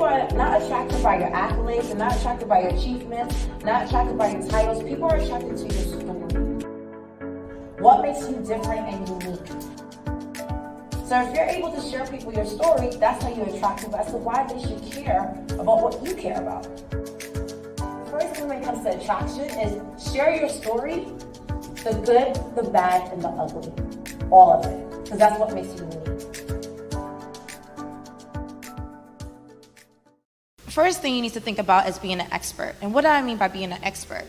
People are not attracted by your accolades, they're not attracted by your achievements, not attracted by your titles. People are attracted to your story. What makes you different and unique? So if you're able to share people your story, that's how you attract people as to why they should care about what you care about. First thing when it comes to attraction is share your story, the good, the bad, and the ugly. All of it. Because that's what makes you unique. First thing you need to think about is being an expert. And what do I mean by being an expert?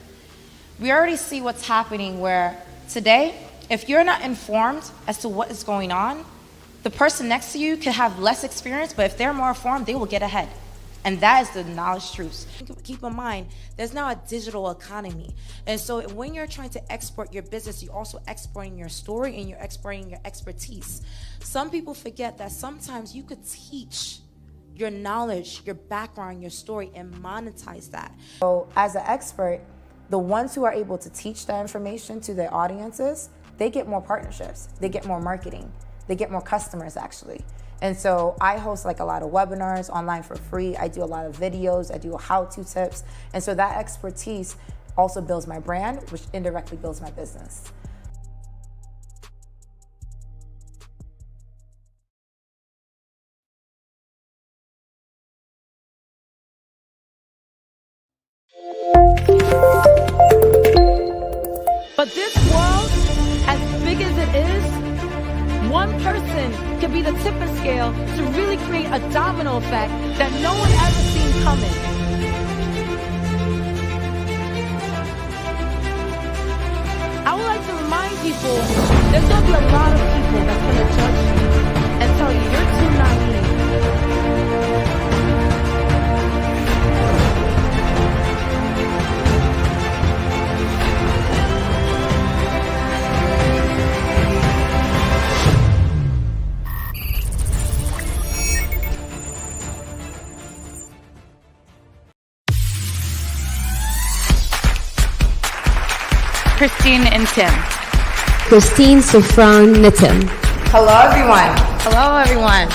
We already see what's happening where today, if you're not informed as to what is going on, the person next to you could have less experience, but if they're more informed, they will get ahead. And that is the knowledge truths. Keep in mind, there's now a digital economy. And so when you're trying to export your business, you're also exporting your story and you're exporting your expertise. Some people forget that sometimes you could teach your knowledge, your background, your story, and monetize that. So as an expert, the ones who are able to teach that information to their audiences, they get more partnerships, they get more marketing, they get more customers actually. And so I host like a lot of webinars online for free. I do a lot of videos, I do how-to tips. And so that expertise also builds my brand, which indirectly builds my business. But this world, as big as it is, one person can be the tipping scale to really create a domino effect that no one ever seen coming. I would like to remind people, there's going to be a lot of people that's going to judge you and tell you you're too naive. Christine and Tim. Christine, Sofran, Nitim. Hello everyone. Hello, everyone.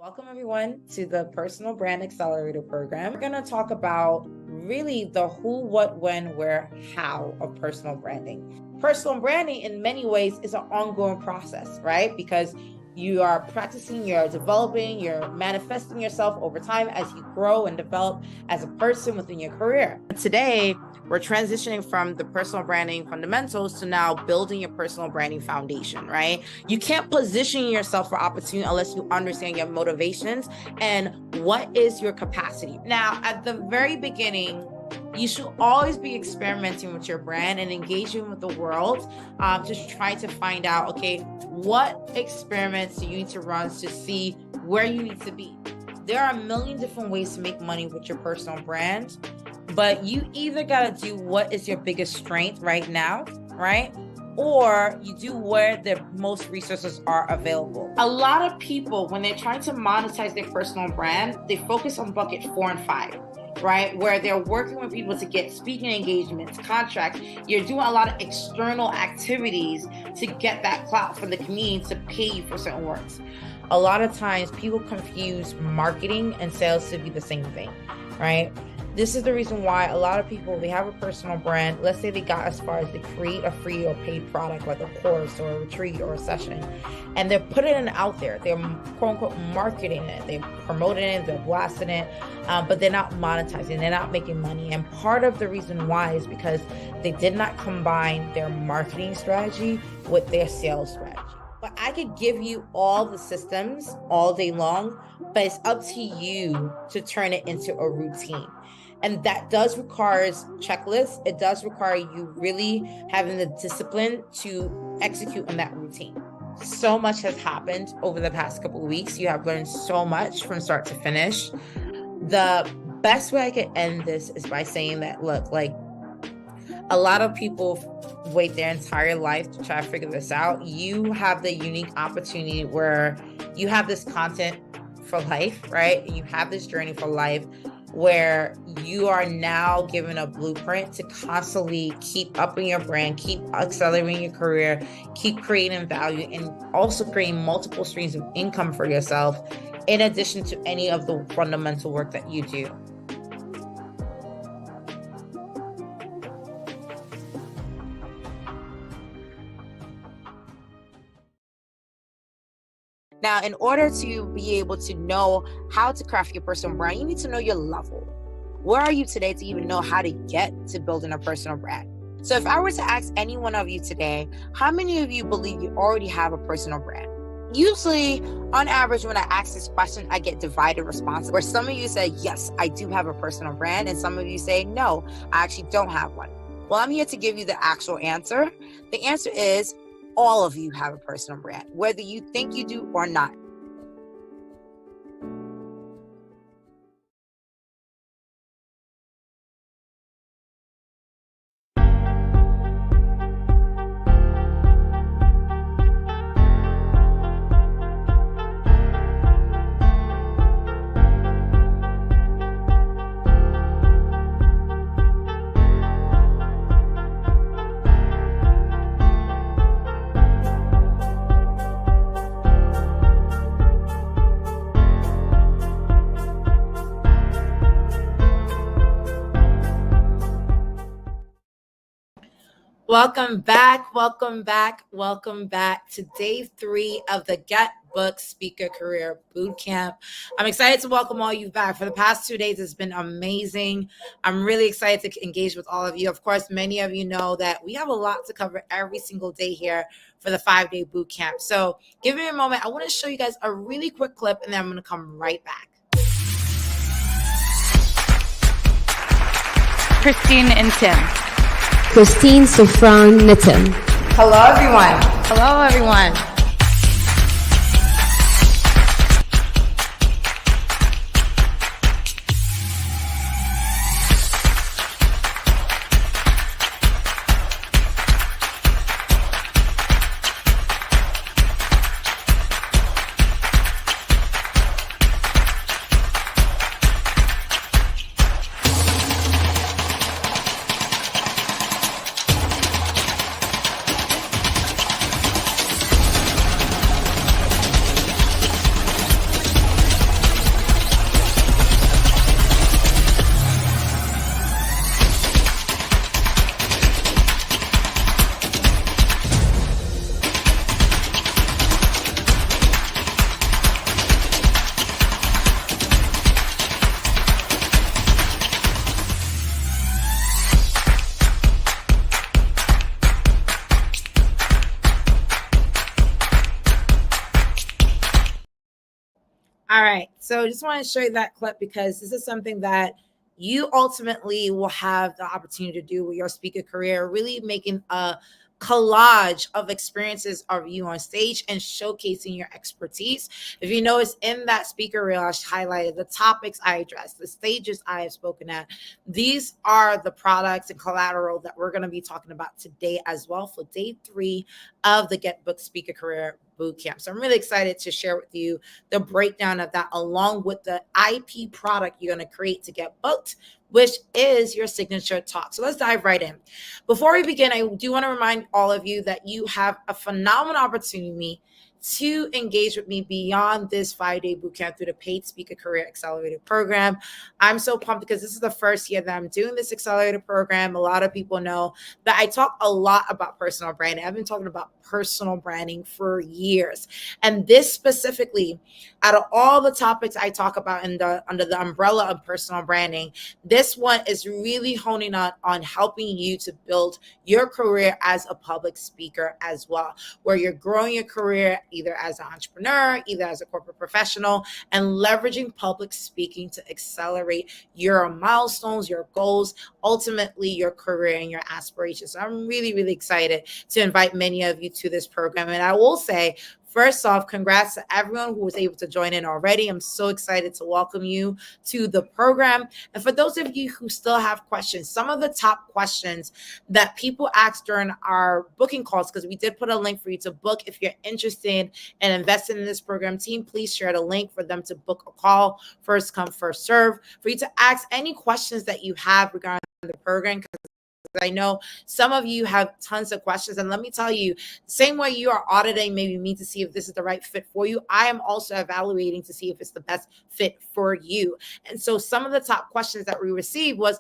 Welcome everyone to the Personal Brand Accelerator Program. We're going to talk about really the who, what, when, where, how of personal branding. Personal branding in many ways is an ongoing process, right? Because you are practicing, you're developing, you're manifesting yourself over time as you grow and develop as a person within your career. Today, we're transitioning from the personal branding fundamentals to now building your personal branding foundation, right? You can't position yourself for opportunity unless you understand your motivations and what is your capacity. Now, at the very beginning, you should always be experimenting with your brand and engaging with the world, just trying to find out, okay, what experiments do you need to run to see where you need to be? There are a million different ways to make money with your personal brand, but you either got to do what is your biggest strength right now, right? Or you do where the most resources are available. A lot of people, when they're trying to monetize their personal brand, they focus on bucket 4 and 5. Right? Where they're working with people to get speaking engagements, contracts. You're doing a lot of external activities to get that clout from the community to pay you for certain works. A lot of times people confuse marketing and sales to be the same thing, right? This is the reason why a lot of people, they have a personal brand. Let's say they got as far as they create a free or paid product like a course or a retreat or a session, and they're putting it out there. They're quote unquote marketing it, they're promoting it, they're blasting it, but they're not monetizing, they're not making money. And part of the reason why is because they did not combine their marketing strategy with their sales strategy. But I could give you all the systems all day long, but it's up to you to turn it into a routine. And that does require checklists. It does require you really having the discipline to execute on that routine. So much has happened over the past couple of weeks. You have learned so much from start to finish. The best way I could end this is by saying that, look, like, a lot of people wait their entire life to try to figure this out. You have the unique opportunity where you have this content for life, right? You have this journey for life where you are now given a blueprint to constantly keep upping your brand, keep accelerating your career, keep creating value, and also creating multiple streams of income for yourself in addition to any of the fundamental work that you do. Now, in order to be able to know how to craft your personal brand, you need to know your level. Where are you today to even know how to get to building a personal brand? So if I were to ask any one of you today, how many of you believe you already have a personal brand? Usually, on average, when I ask this question, I get divided responses, where some of you say, yes, I do have a personal brand, and some of you say, no, I actually don't have one. Well, I'm here to give you the actual answer. The answer is, all of you have a personal brand, whether you think you do or not. Welcome back to day 3 of the Get Booked Speaker Career Bootcamp. I'm excited to welcome all you back. For the past 2 days, it's been amazing. I'm really excited to engage with all of you. Of course, many of you know that we have a lot to cover every single day here for the 5-day bootcamp. So give me a moment. I want to show you guys a really quick clip, and then I'm going to come right back. Christine and Tim. Christine, Safran, Nitin. Hello, everyone. Hello, everyone. All right, so I just want to show you that clip because this is something that you ultimately will have the opportunity to do with your speaker career, really making a collage of experiences of you on stage and showcasing your expertise. If you notice in that speaker reel, I highlighted the topics I addressed, the stages I have spoken at. These are the products and collateral that we're going to be talking about today as well for day 3 of the Get Booked Speaker Career Bootcamp. So I'm really excited to share with you the breakdown of that along with the IP product you're going to create to get booked, which is your signature talk. So let's dive right in. Before we begin, I do want to remind all of you that you have a phenomenal opportunity to engage with me beyond this 5-day bootcamp through the Paid Speaker Career Accelerator program. I'm so pumped because this is the first year that I'm doing this accelerator program. A lot of people know that I talk a lot about personal branding. I've been talking about personal branding for years. And this specifically, out of all the topics I talk about under the umbrella of personal branding, this one is really honing on helping you to build your career as a public speaker as well, where you're growing your career either as an entrepreneur, either as a corporate professional, and leveraging public speaking to accelerate your milestones, your goals, ultimately your career and your aspirations. So I'm really, really excited to invite many of you to this program. And I will say, first off, congrats to everyone who was able to join in already. I'm so excited to welcome you to the program. And for those of you who still have questions, some of the top questions that people ask during our booking calls, because we did put a link for you to book. If you're interested in investing in this program, team, please share the link for them to book a call. First come, first serve, for you to ask any questions that you have regarding the program. I know some of you have tons of questions, and let me tell you, same way you are auditing maybe me to see if this is the right fit for you, I am also evaluating to see if it's the best fit for you. And so some of the top questions that we received was,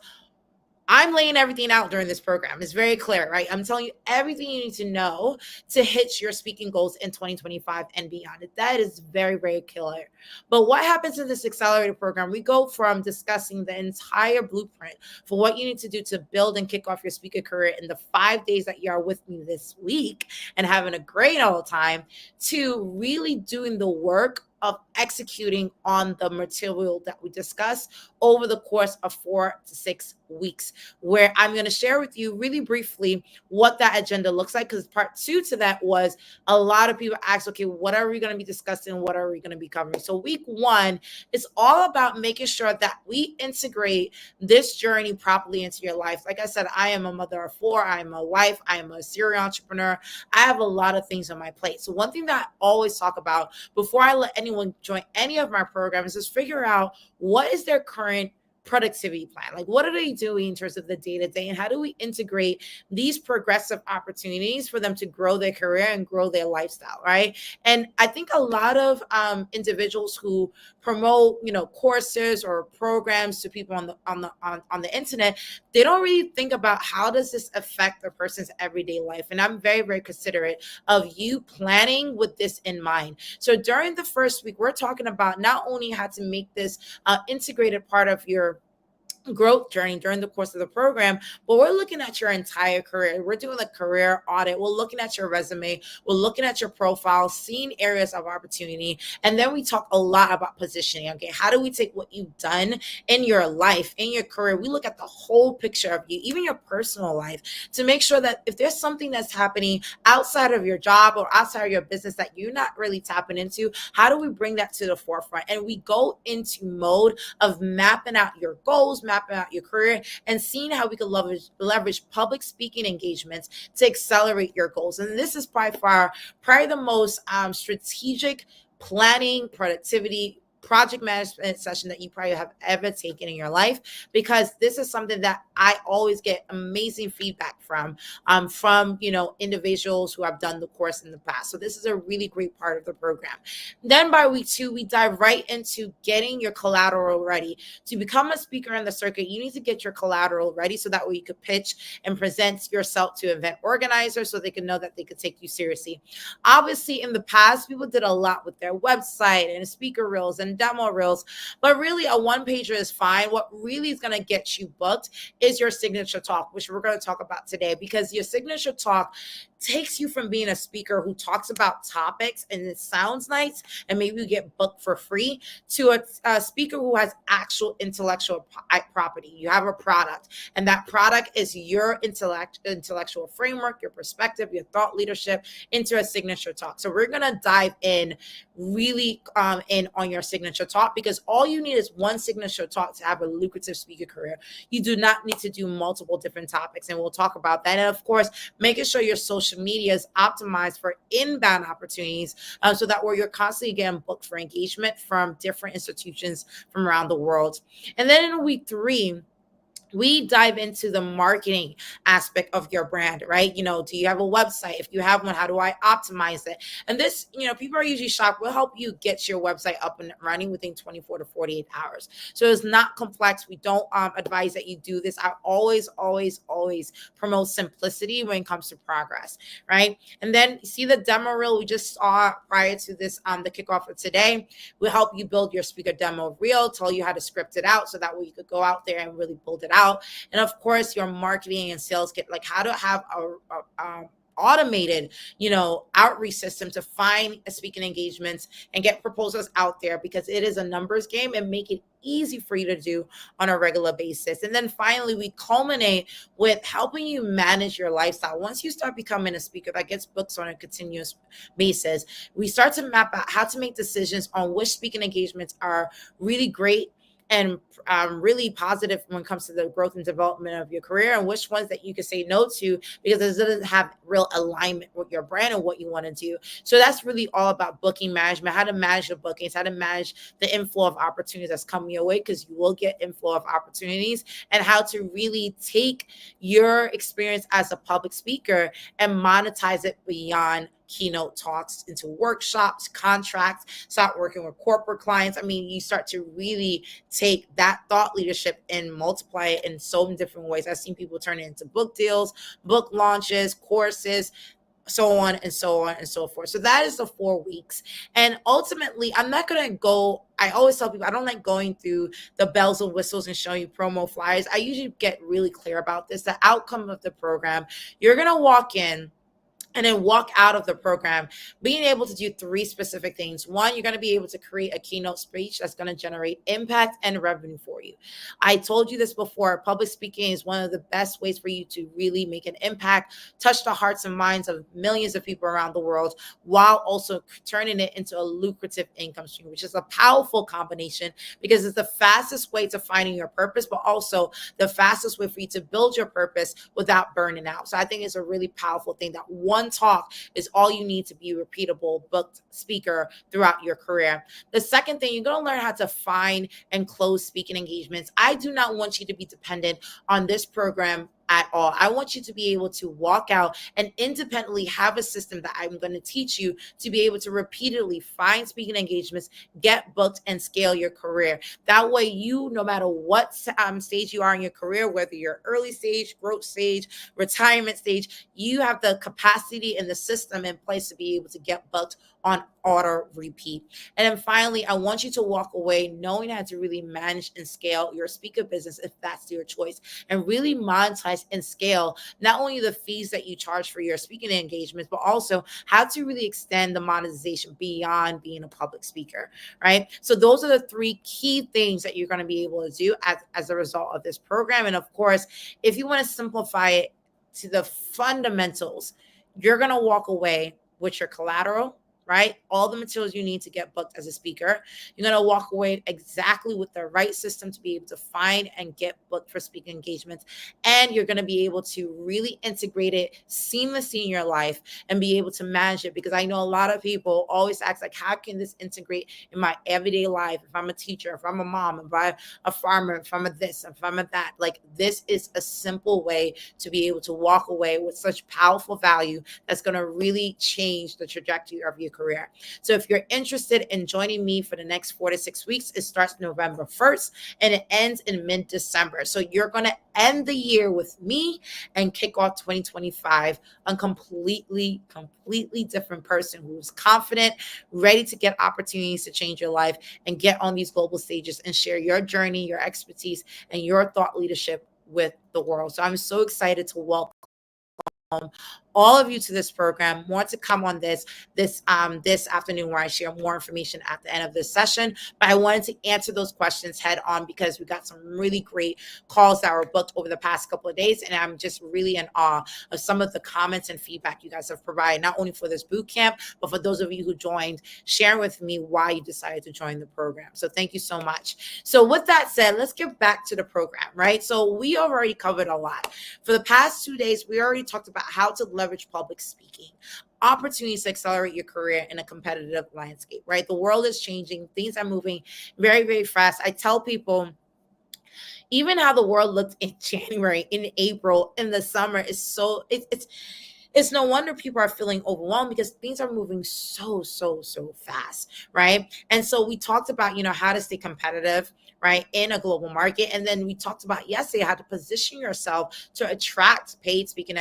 I'm laying everything out during this program. It's very clear, right? I'm telling you everything you need to know to hit your speaking goals in 2025 and beyond. That is very, very clear. But what happens in this accelerator program? We go from discussing the entire blueprint for what you need to do to build and kick off your speaker career in the 5 days that you are with me this week and having a great old time, to really doing the work of executing on the material that we discuss over the course of 4 to 6 weeks, where I'm going to share with you really briefly what that agenda looks like. Because part 2 to that was, a lot of people ask, okay, what are we going to be discussing? What are we going to be covering? So week 1 is all about making sure that we integrate this journey properly into your life. Like I said, I am a mother of 4. I am a wife. I am a serial entrepreneur. I have a lot of things on my plate. So one thing that I always talk about before I let anyone join any of my programs is figure out what is their current productivity plan. Like, what are they doing in terms of the day-to-day, and how do we integrate these progressive opportunities for them to grow their career and grow their lifestyle, right? And I think a lot of individuals who promote, courses or programs to people on the internet, they don't really think about how does this affect the person's everyday life. And I'm very, very considerate of you planning with this in mind. So during the first week, we're talking about not only how to make this integrated part of your growth journey during the course of the program, but we're looking at your entire career. We're doing a career audit. We're looking at your resume. We're looking at your profile, seeing areas of opportunity. And then we talk a lot about positioning. Okay, how do we take what you've done in your life, in your career? We look at the whole picture of you, even your personal life, to make sure that if there's something that's happening outside of your job or outside of your business that you're not really tapping into, how do we bring that to the forefront? And we go into mode of mapping out your goals, mapping out your career, and seeing how we can leverage public speaking engagements to accelerate your goals. And this is by far probably the most strategic planning, productivity, project management session that you probably have ever taken in your life, because this is something that I always get amazing feedback from individuals who have done the course in the past. So this is a really great part of the program. Then by week 2, we dive right into getting your collateral ready. To become a speaker in the circuit, you need to get your collateral ready so that way you could pitch and present yourself to event organizers so they can know that they could take you seriously. Obviously, in the past, people did a lot with their website and speaker reels and demo reels, but really a one-pager is fine. What really is going to get you booked is your signature talk, which we're going to talk about today, because your signature talk takes you from being a speaker who talks about topics and it sounds nice and maybe you get booked for free, to a speaker who has actual intellectual property. You have a product, and that product is your intellectual framework, your perspective, your thought leadership into a signature talk. So we're going to dive in really in on your signature talk, because all you need is one signature talk to have a lucrative speaker career. You do not need to do multiple different topics, and we'll talk about that. And of course, making sure your social media is optimized for inbound opportunities, so that where you're constantly getting booked for engagement from different institutions from around the world. And then in week 3, we dive into the marketing aspect of your brand, right? Do you have a website? If you have one, how do I optimize it? And this, people are usually shocked. We'll help you get your website up and running within 24 to 48 hours. So it's not complex. We don't advise that you do this. I always promote simplicity when it comes to progress, right? And then see the demo reel we just saw prior to this, the kickoff of today. We'll help you build your speaker demo reel, tell you how to script it out so that way you could go out there and really build it out. And of course, your marketing and sales kit, like how to have a automated, outreach system to find speaking engagements and get proposals out there, because it is a numbers game, and make it easy for you to do on a regular basis. And then finally, we culminate with helping you manage your lifestyle. Once you start becoming a speaker that gets books on a continuous basis, we start to map out how to make decisions on which speaking engagements are really great and really positive when it comes to the growth and development of your career, and which ones that you can say no to because it doesn't have real alignment with your brand and what you want to do. So that's really all about booking management, how to manage the bookings, how to manage the inflow of opportunities that's coming your way, because you will get inflow of opportunities, and how to really take your experience as a public speaker and monetize it beyond keynote talks into workshops, contracts, start working with corporate clients. I mean, you start to really take that thought leadership and multiply it in so many different ways. I've seen people turn it into book deals, book launches, courses, so on and so on and so forth. So that is the 4 weeks. And ultimately, I'm not going to go, I always tell people, I don't like going through the bells and whistles and showing you promo flyers. I usually get really clear about this. The outcome of the program, you're going to walk in and then walk out of the program being able to do 3 specific things. One, you're going to be able to create a keynote speech that's going to generate impact and revenue for you. I told you this before. Public speaking is one of the best ways for you to really make an impact, touch the hearts and minds of millions of people around the world, while also turning it into a lucrative income stream, which is a powerful combination, because it's the fastest way to finding your purpose, but also the fastest way for you to build your purpose without burning out. So I think it's a really powerful thing that one talk is all you need to be a repeatable booked speaker throughout your career. The second thing, you're going to learn how to find and close speaking engagements. I do not want you to be dependent on this program at all. I want you to be able to walk out and independently have a system that I'm going to teach you to be able to repeatedly find speaking engagements, get booked, and scale your career. That way, you, no matter what stage you are in your career, whether you're early stage, growth stage, retirement stage, you have the capacity and the system in place to be able to get booked on auto repeat. And then finally, I want you to walk away knowing how to really manage and scale your speaker business, if that's your choice, and really monetize and scale not only the fees that you charge for your speaking engagements, but also how to really extend the monetization beyond being a public speaker, right? So those are the 3 key things that you're going to be able to do as a result of this program. And of course, if you want to simplify it to the fundamentals, you're going to walk away with your collateral, right? All the materials you need to get booked as a speaker. You're going to walk away exactly with the right system to be able to find and get booked for speaking engagements. And you're going to be able to really integrate it seamlessly in your life and be able to manage it. Because I know a lot of people always ask, like, how can this integrate in my everyday life? If I'm a teacher, if I'm a mom, if I'm a farmer, if I'm a this, if I'm a that, like, this is a simple way to be able to walk away with such powerful value that's going to really change the trajectory of your career. So if you're interested in joining me for the next 4 to 6 weeks, it starts November 1st and it ends in mid-December. So you're going to end the year with me and kick off 2025 a completely different person who's confident, ready to get opportunities to change your life and get on these global stages and share your journey, your expertise, and your thought leadership with the world. So I'm so excited to welcome all of you to this program. More to come on this afternoon, where I share more information at the end of this session. But I wanted to answer those questions head on because we got some really great calls that were booked over the past couple of days, and I'm just really in awe of some of the comments and feedback you guys have provided, not only for this boot camp, but for those of you who joined, sharing with me why you decided to join the program. So thank you so much. So with that said, let's get back to the program, right? So we already covered a lot. For the past 2 days, we already talked about how to leverage public speaking, opportunities to accelerate your career in a competitive landscape, right? The world is changing. Things are moving very, very fast. I tell people, Even how the world looked in January, in April, in the summer is so it's no wonder people are feeling overwhelmed because things are moving so fast, right? And so we talked about, how to stay competitive, right, in a global market. And then we talked about yesterday how to position yourself to attract paid speaking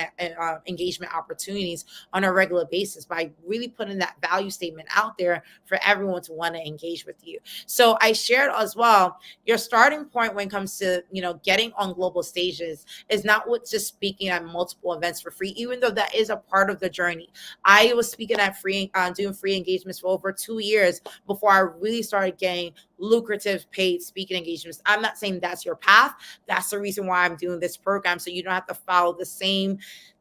engagement opportunities on a regular basis by really putting that value statement out there for everyone to want to engage with you. So I shared as well, your starting point when it comes to, getting on global stages is not with just speaking at multiple events for free, even though that is a part of the journey. I was speaking at doing free engagements for over 2 years before I really started getting lucrative paid speaking engagements. I'm not saying that's your path. That's the reason why I'm doing this program, so you don't have to follow the same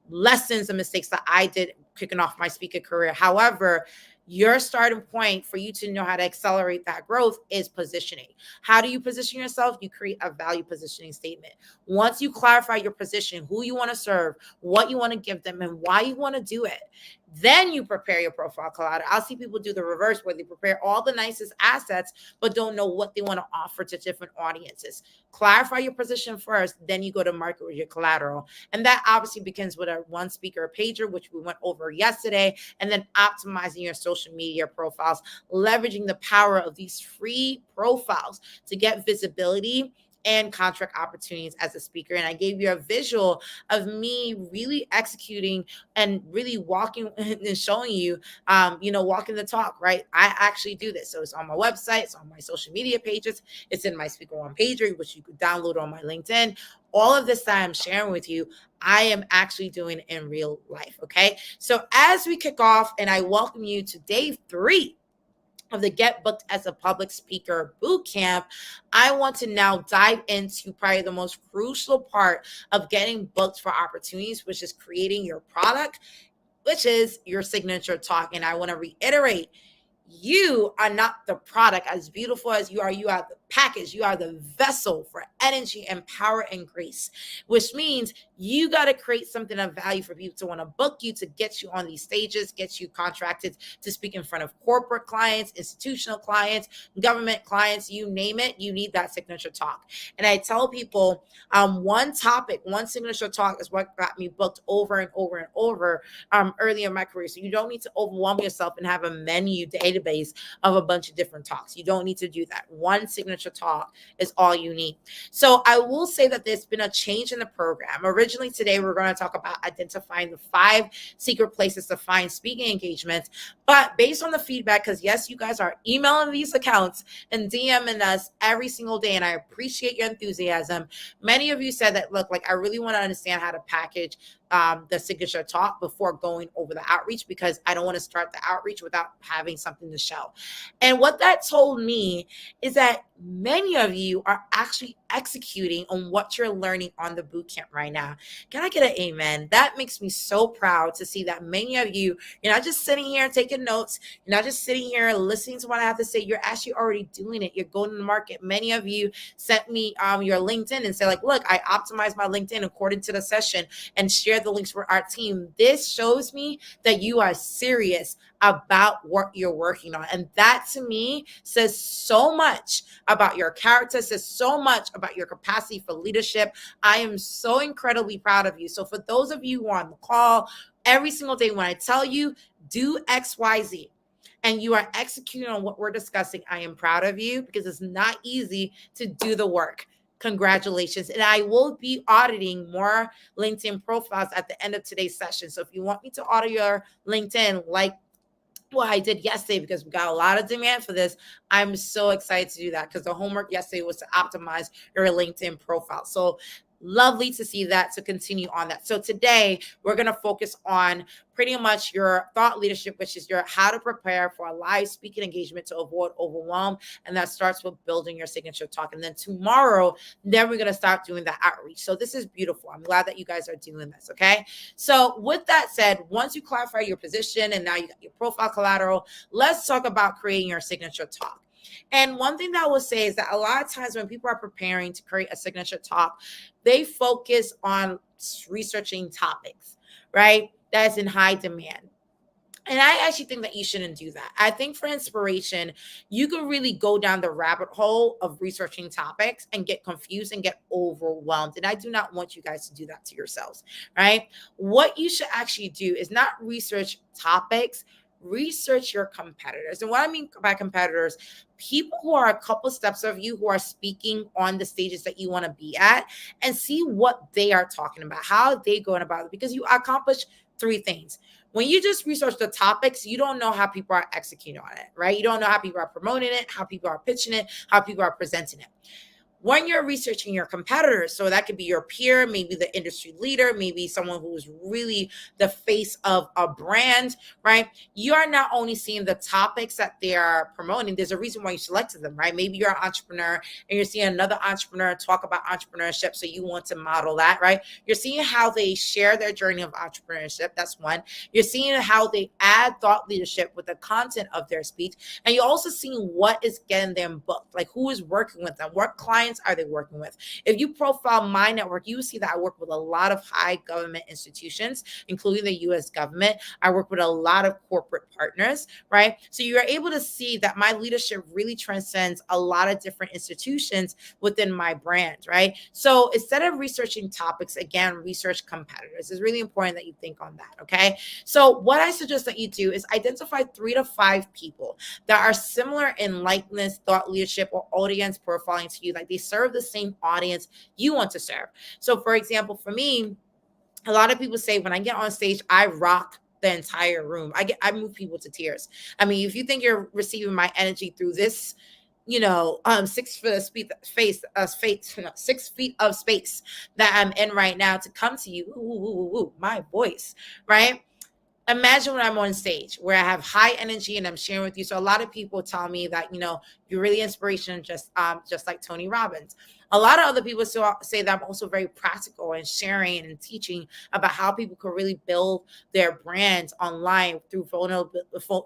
lessons and mistakes that I did kicking off my speaker career. However, your starting point for you to know how to accelerate that growth is positioning. How do you position yourself? You create a value positioning statement. Once you clarify your position, who you want to serve, what you want to give them, and why you want to do it, then you prepare your profile collateral. I'll see people do the reverse where they prepare all the nicest assets, but don't know what they want to offer to different audiences. Clarify your position first, then you go to market with your collateral. And that obviously begins with a one speaker pager, which we went over yesterday, and then optimizing your social media profiles, leveraging the power of these free profiles to get visibility and contract opportunities as a speaker. And I gave you a visual of me really executing and really walking and showing you, walking the talk, right? I actually do this. So it's on my website, it's on my social media pages, it's in my speaker one pager, which you could download on my LinkedIn. All of this that I'm sharing with you, I am actually doing in real life. Okay. So as we kick off, and I welcome you to day 3 of the Get Booked as a Public Speaker Bootcamp, I want to now dive into probably the most crucial part of getting booked for opportunities, which is creating your product, which is your signature talk. And I want to reiterate, you are not the product. As beautiful as you are the package. You are the vessel for energy and power and grace, which means you got to create something of value for people to want to book you, to get you on these stages, get you contracted to speak in front of corporate clients, institutional clients, government clients, you name it. You need that signature talk. And I tell people, one topic, one signature talk is what got me booked over and over and over early in my career. So you don't need to overwhelm yourself and have a menu database of a bunch of different talks. You don't need to do that. One signature talk is all you need. So I will say that there's been a change in the program. Originally today, we're going to talk about identifying the 5 secret places to find speaking engagements. But based on the feedback, because yes, you guys are emailing these accounts and DMing us every single day, and I appreciate your enthusiasm. Many of you said that, look, like I really want to understand how to package the signature talk before going over the outreach, because I don't want to start the outreach without having something to show. And what that told me is that many of you are actually executing on what you're learning on the bootcamp right now. Can I get an amen? That makes me so proud to see that many of you, you're not just sitting here taking notes, you're not just sitting here listening to what I have to say, you're actually already doing it. You're going to the market. Many of you sent me your LinkedIn and say, like, look, I optimized my LinkedIn according to the session and share the links for our team. This shows me that you are serious about what you're working on. And that to me says so much about your character, says so much about your capacity for leadership. I am so incredibly proud of you. So for those of you who are on the call every single day, when I tell you do XYZ and you are executing on what we're discussing, I am proud of you, because it's not easy to do the work. Congratulations. And I will be auditing more LinkedIn profiles at the end of today's session. So if you want me to audit your LinkedIn, like what I did yesterday, because we got a lot of demand for this, I'm so excited to do that, because the homework yesterday was to optimize your LinkedIn profile. So lovely to see that, to continue on that. So today we're going to focus on pretty much your thought leadership, which is your how to prepare for a live speaking engagement to avoid overwhelm. And that starts with building your signature talk. And then tomorrow, then we're going to start doing the outreach. So this is beautiful. I'm glad that you guys are doing this. Okay. So with that said, once you clarify your position and now you got your profile collateral, let's talk about creating your signature talk. And one thing that I will say is that a lot of times when people are preparing to create a signature talk, they focus on researching topics, right? That is in high demand. And I actually think that you shouldn't do that. I think for inspiration, you can really go down the rabbit hole of researching topics and get confused and get overwhelmed. And I do not want you guys to do that to yourselves, right? What you should actually do is not research topics, research your competitors. And what I mean by competitors, people who are a couple steps of you, who are speaking on the stages that you want to be at, and see what they are talking about, how they going about it, because you accomplish three things. When you just research the topics, you don't know how people are executing on it, right? You don't know how people are promoting it, how people are pitching it, how people are presenting it. When you're researching your competitors, so that could be your peer, maybe the industry leader, maybe someone who's really the face of a brand, right? You are not only seeing the topics that they are promoting, there's a reason why you selected them, right? Maybe you're an entrepreneur and you're seeing another entrepreneur talk about entrepreneurship, so you want to model that, right? You're seeing how they share their journey of entrepreneurship. That's one. You're seeing how they add thought leadership with the content of their speech. And you're also seeing what is getting them booked, like who is working with them, what clients are they working with. If you profile my network, you see that I work with a lot of high government institutions, including the US government. I work with a lot of corporate partners, right? So you're able to see that my leadership really transcends a lot of different institutions within my brand, right? So instead of researching topics, again, research competitors. It's really important that you think on that, okay? So what I suggest that you do is identify 3 to 5 people that are similar in likeness, thought leadership, or audience profiling to you. Like they serve the same audience you want to serve. So for example, for me, a lot of people say when I get on stage, I rock the entire room. I move people to tears. I mean, if you think you're receiving my energy through this, 6 feet of space, 6 feet of space that I'm in right now to come to you, my voice, right? Imagine when I'm on stage where I have high energy and I'm sharing with you. So a lot of people tell me that, you're really inspirational, just like Tony Robbins. A lot of other people say that I'm also very practical and sharing and teaching about how people can really build their brands online through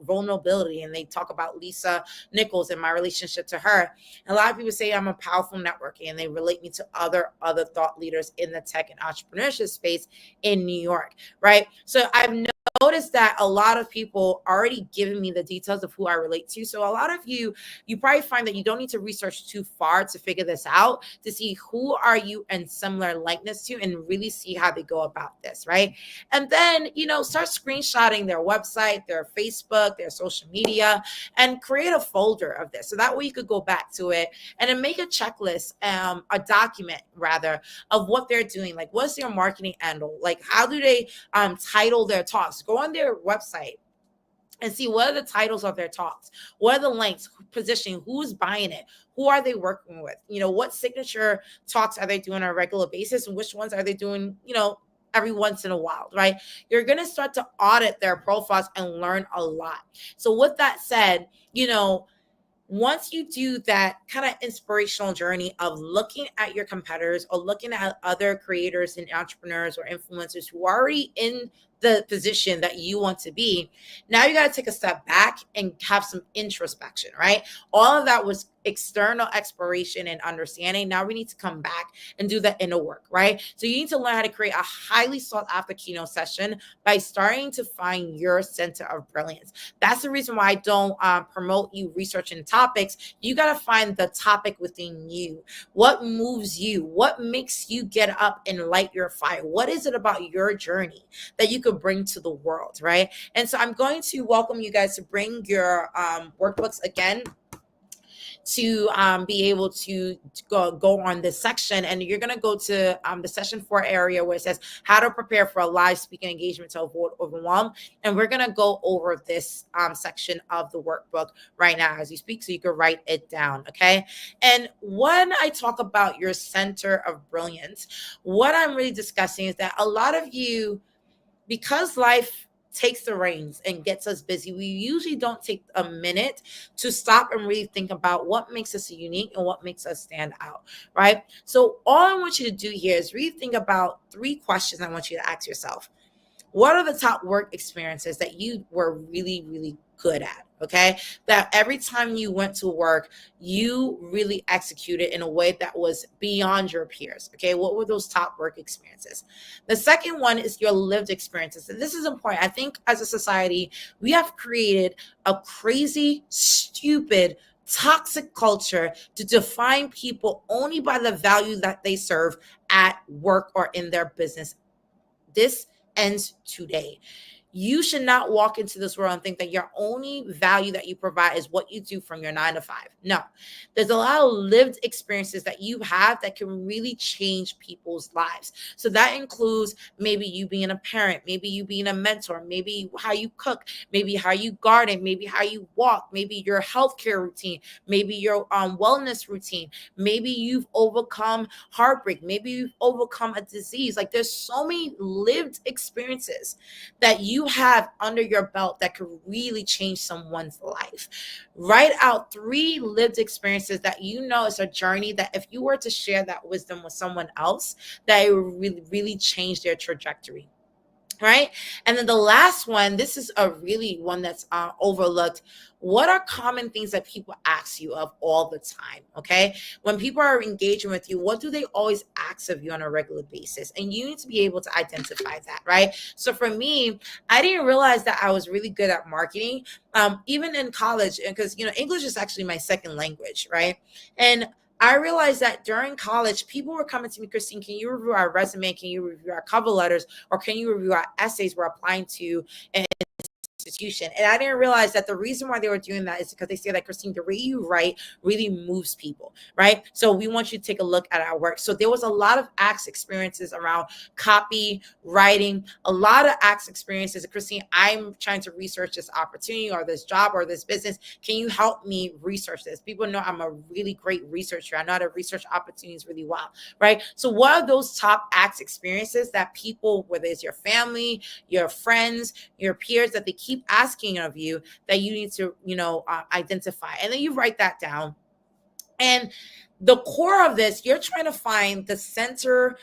vulnerability. And they talk about Lisa Nichols and my relationship to her. And a lot of people say I'm a powerful networker, and they relate me to other thought leaders in the tech and entrepreneurship space in New York, right? So I've noticed that a lot of people already giving me the details of who I relate to. So a lot of you probably find that you don't need to research too far to figure this out, to see who are you in similar likeness to, and really see how they go about this, right? And then, start screenshotting their website, their Facebook, their social media, and create a folder of this. So that way you could go back to it and then make a checklist, a document rather, of what they're doing. Like, what's their marketing angle? Like, how do they title their talks? Go on their website and see what are the titles of their talks, what are the links, positioning, who's buying it, who are they working with, what signature talks are they doing on a regular basis, and which ones are they doing, every once in a while, right? You're going to start to audit their profiles and learn a lot. So with that said, once you do that kind of inspirational journey of looking at your competitors or looking at other creators and entrepreneurs or influencers who are already in the position that you want to be, now you got to take a step back and have some introspection, right? All of that was external exploration and understanding. Now we need to come back and do the inner work, right? So you need to learn how to create a highly sought after keynote session by starting to find your center of brilliance. That's the reason why I don't promote you researching topics. You got to find the topic within you. What moves you? What makes you get up and light your fire? What is it about your journey that you could bring to the world, right? And so I'm going to welcome you guys to bring your workbooks again to be able to go on this section. And you're going to go to the session 4 area where it says how to prepare for a live speaking engagement to avoid overwhelm. And we're going to go over this section of the workbook right now as you speak, so you can write it down. Okay. And when I talk about your center of brilliance, what I'm really discussing is that a lot of you, because life takes the reins and gets us busy, we usually don't take a minute to stop and really think about what makes us unique and what makes us stand out, right? So all I want you to do here is really think about 3 questions I want you to ask yourself. what are the top work experiences that you were really, really good at? Okay. That every time you went to work, you really executed in a way that was beyond your peers. Okay. What were those top work experiences? The second one is your lived experiences. And this is important. I think as a society, we have created a crazy, stupid, toxic culture to define people only by the value that they serve at work or in their business. This ends today. You should not walk into this world and think that your only value that you provide is what you do from your 9 to 5. No, there's a lot of lived experiences that you have that can really change people's lives. So that includes maybe you being a parent, maybe you being a mentor, maybe how you cook, maybe how you garden, maybe how you walk, maybe your healthcare routine, maybe your wellness routine, maybe you've overcome heartbreak, maybe you've overcome a disease. Like there's so many lived experiences that you have under your belt that could really change someone's life. Write out 3 lived experiences that you know is a journey that if you were to share that wisdom with someone else, that it would really, really change their trajectory. Right. And then the last one, this is a really one that's overlooked. What are common things that people ask you of all the time? Okay. When people are engaging with you, what do they always ask of you on a regular basis? And you need to be able to identify that. Right. So for me, I didn't realize that I was really good at marketing, even in college, because, English is actually my second language. Right. And I realized that during college, people were coming to me, Christine, can you review our resume? Can you review our cover letters? Or can you review our essays we're applying to an institution? And I didn't realize that the reason why they were doing that is because they say that, Christine, the way you write really moves people, right? So we want you to take a look at our work. So there was a lot of ACTS experiences around copy, writing, a lot of ACTS experiences. Christine, I'm trying to research this opportunity or this job or this business. Can you help me research this? People know I'm a really great researcher. I know how to research opportunities really well, right? So what are those top ACTS experiences that people, whether it's your family, your friends, your peers, that they keep asking of you that you need to, identify? And then you write that down. And the core of this, you're trying to find the center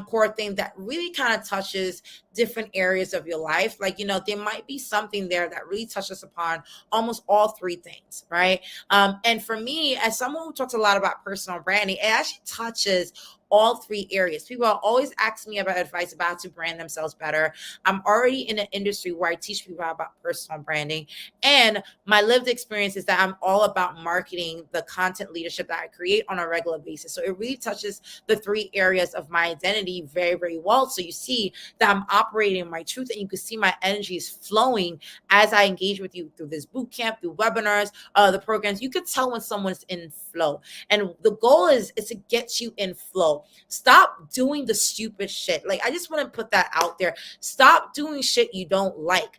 core thing that really kind of touches different areas of your life. Like, there might be something there that really touches upon almost all 3 things, right? And for me, as someone who talks a lot about personal branding, it actually touches all 3 areas. People are always asking me about advice about how to brand themselves better. I'm already in an industry where I teach people about personal branding. And my lived experience is that I'm all about marketing the content leadership that I create on a regular basis. So it really touches the 3 areas of my identity very, very well. So you see that I'm operating in my truth, and you can see my energy is flowing as I engage with you through this boot camp, through webinars, the programs. You could tell when someone's in flow. And the goal is to get you in flow. Stop doing the stupid shit. Like, I just want to put that out there. Stop doing shit you don't like.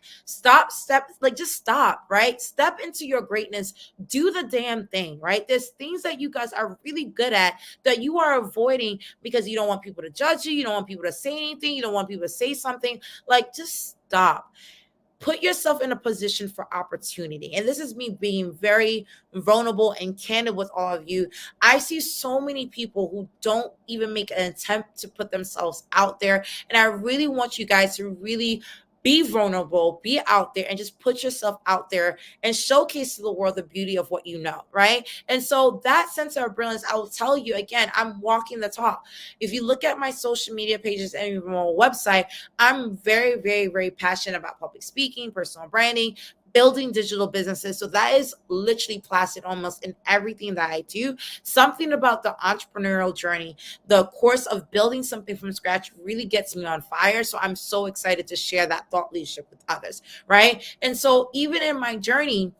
Just stop, right? Step into your greatness. Do the damn thing, right? There's things that you guys are really good at that you are avoiding because you don't want people to judge you. You don't want people to say anything. You don't want people to say something. Like, just stop. Put yourself in a position for opportunity. And this is me being very vulnerable and candid with all of you. I see so many people who don't even make an attempt to put themselves out there. And I really want you guys to really be vulnerable, be out there, and just put yourself out there and showcase to the world the beauty of what you know, right? And so that sense of brilliance, I will tell you again, I'm walking the talk. If you look at my social media pages and even my website, I'm very, very, very passionate about public speaking, personal branding, building digital businesses. So that is literally plastered almost in everything that I do. Something about the entrepreneurial journey, the course of building something from scratch, really gets me on fire. So I'm so excited to share that thought leadership with others, right? And so even in my journey,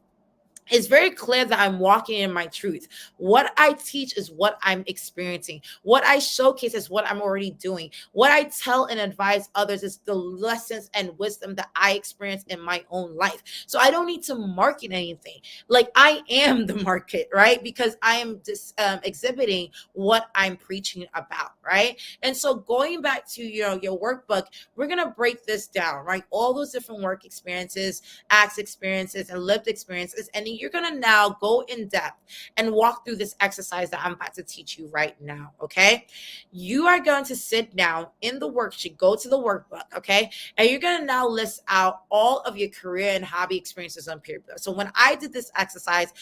it's very clear that I'm walking in my truth. What I teach is what I'm experiencing. What I showcase is what I'm already doing. What I tell and advise others is the lessons and wisdom that I experience in my own life. So I don't need to market anything. Like, I am the market, right? Because I am just exhibiting what I'm preaching about, right? And so going back to your workbook, we're gonna break this down, right? All those different work experiences, acts experiences, and lived experiences, and Christine, you're going to now go in depth and walk through this exercise that I'm about to teach you right now, okay? You are going to sit down in the worksheet, go to the workbook, okay? And you're going to now list out all of your career and hobby experiences on period. So when I did this exercise,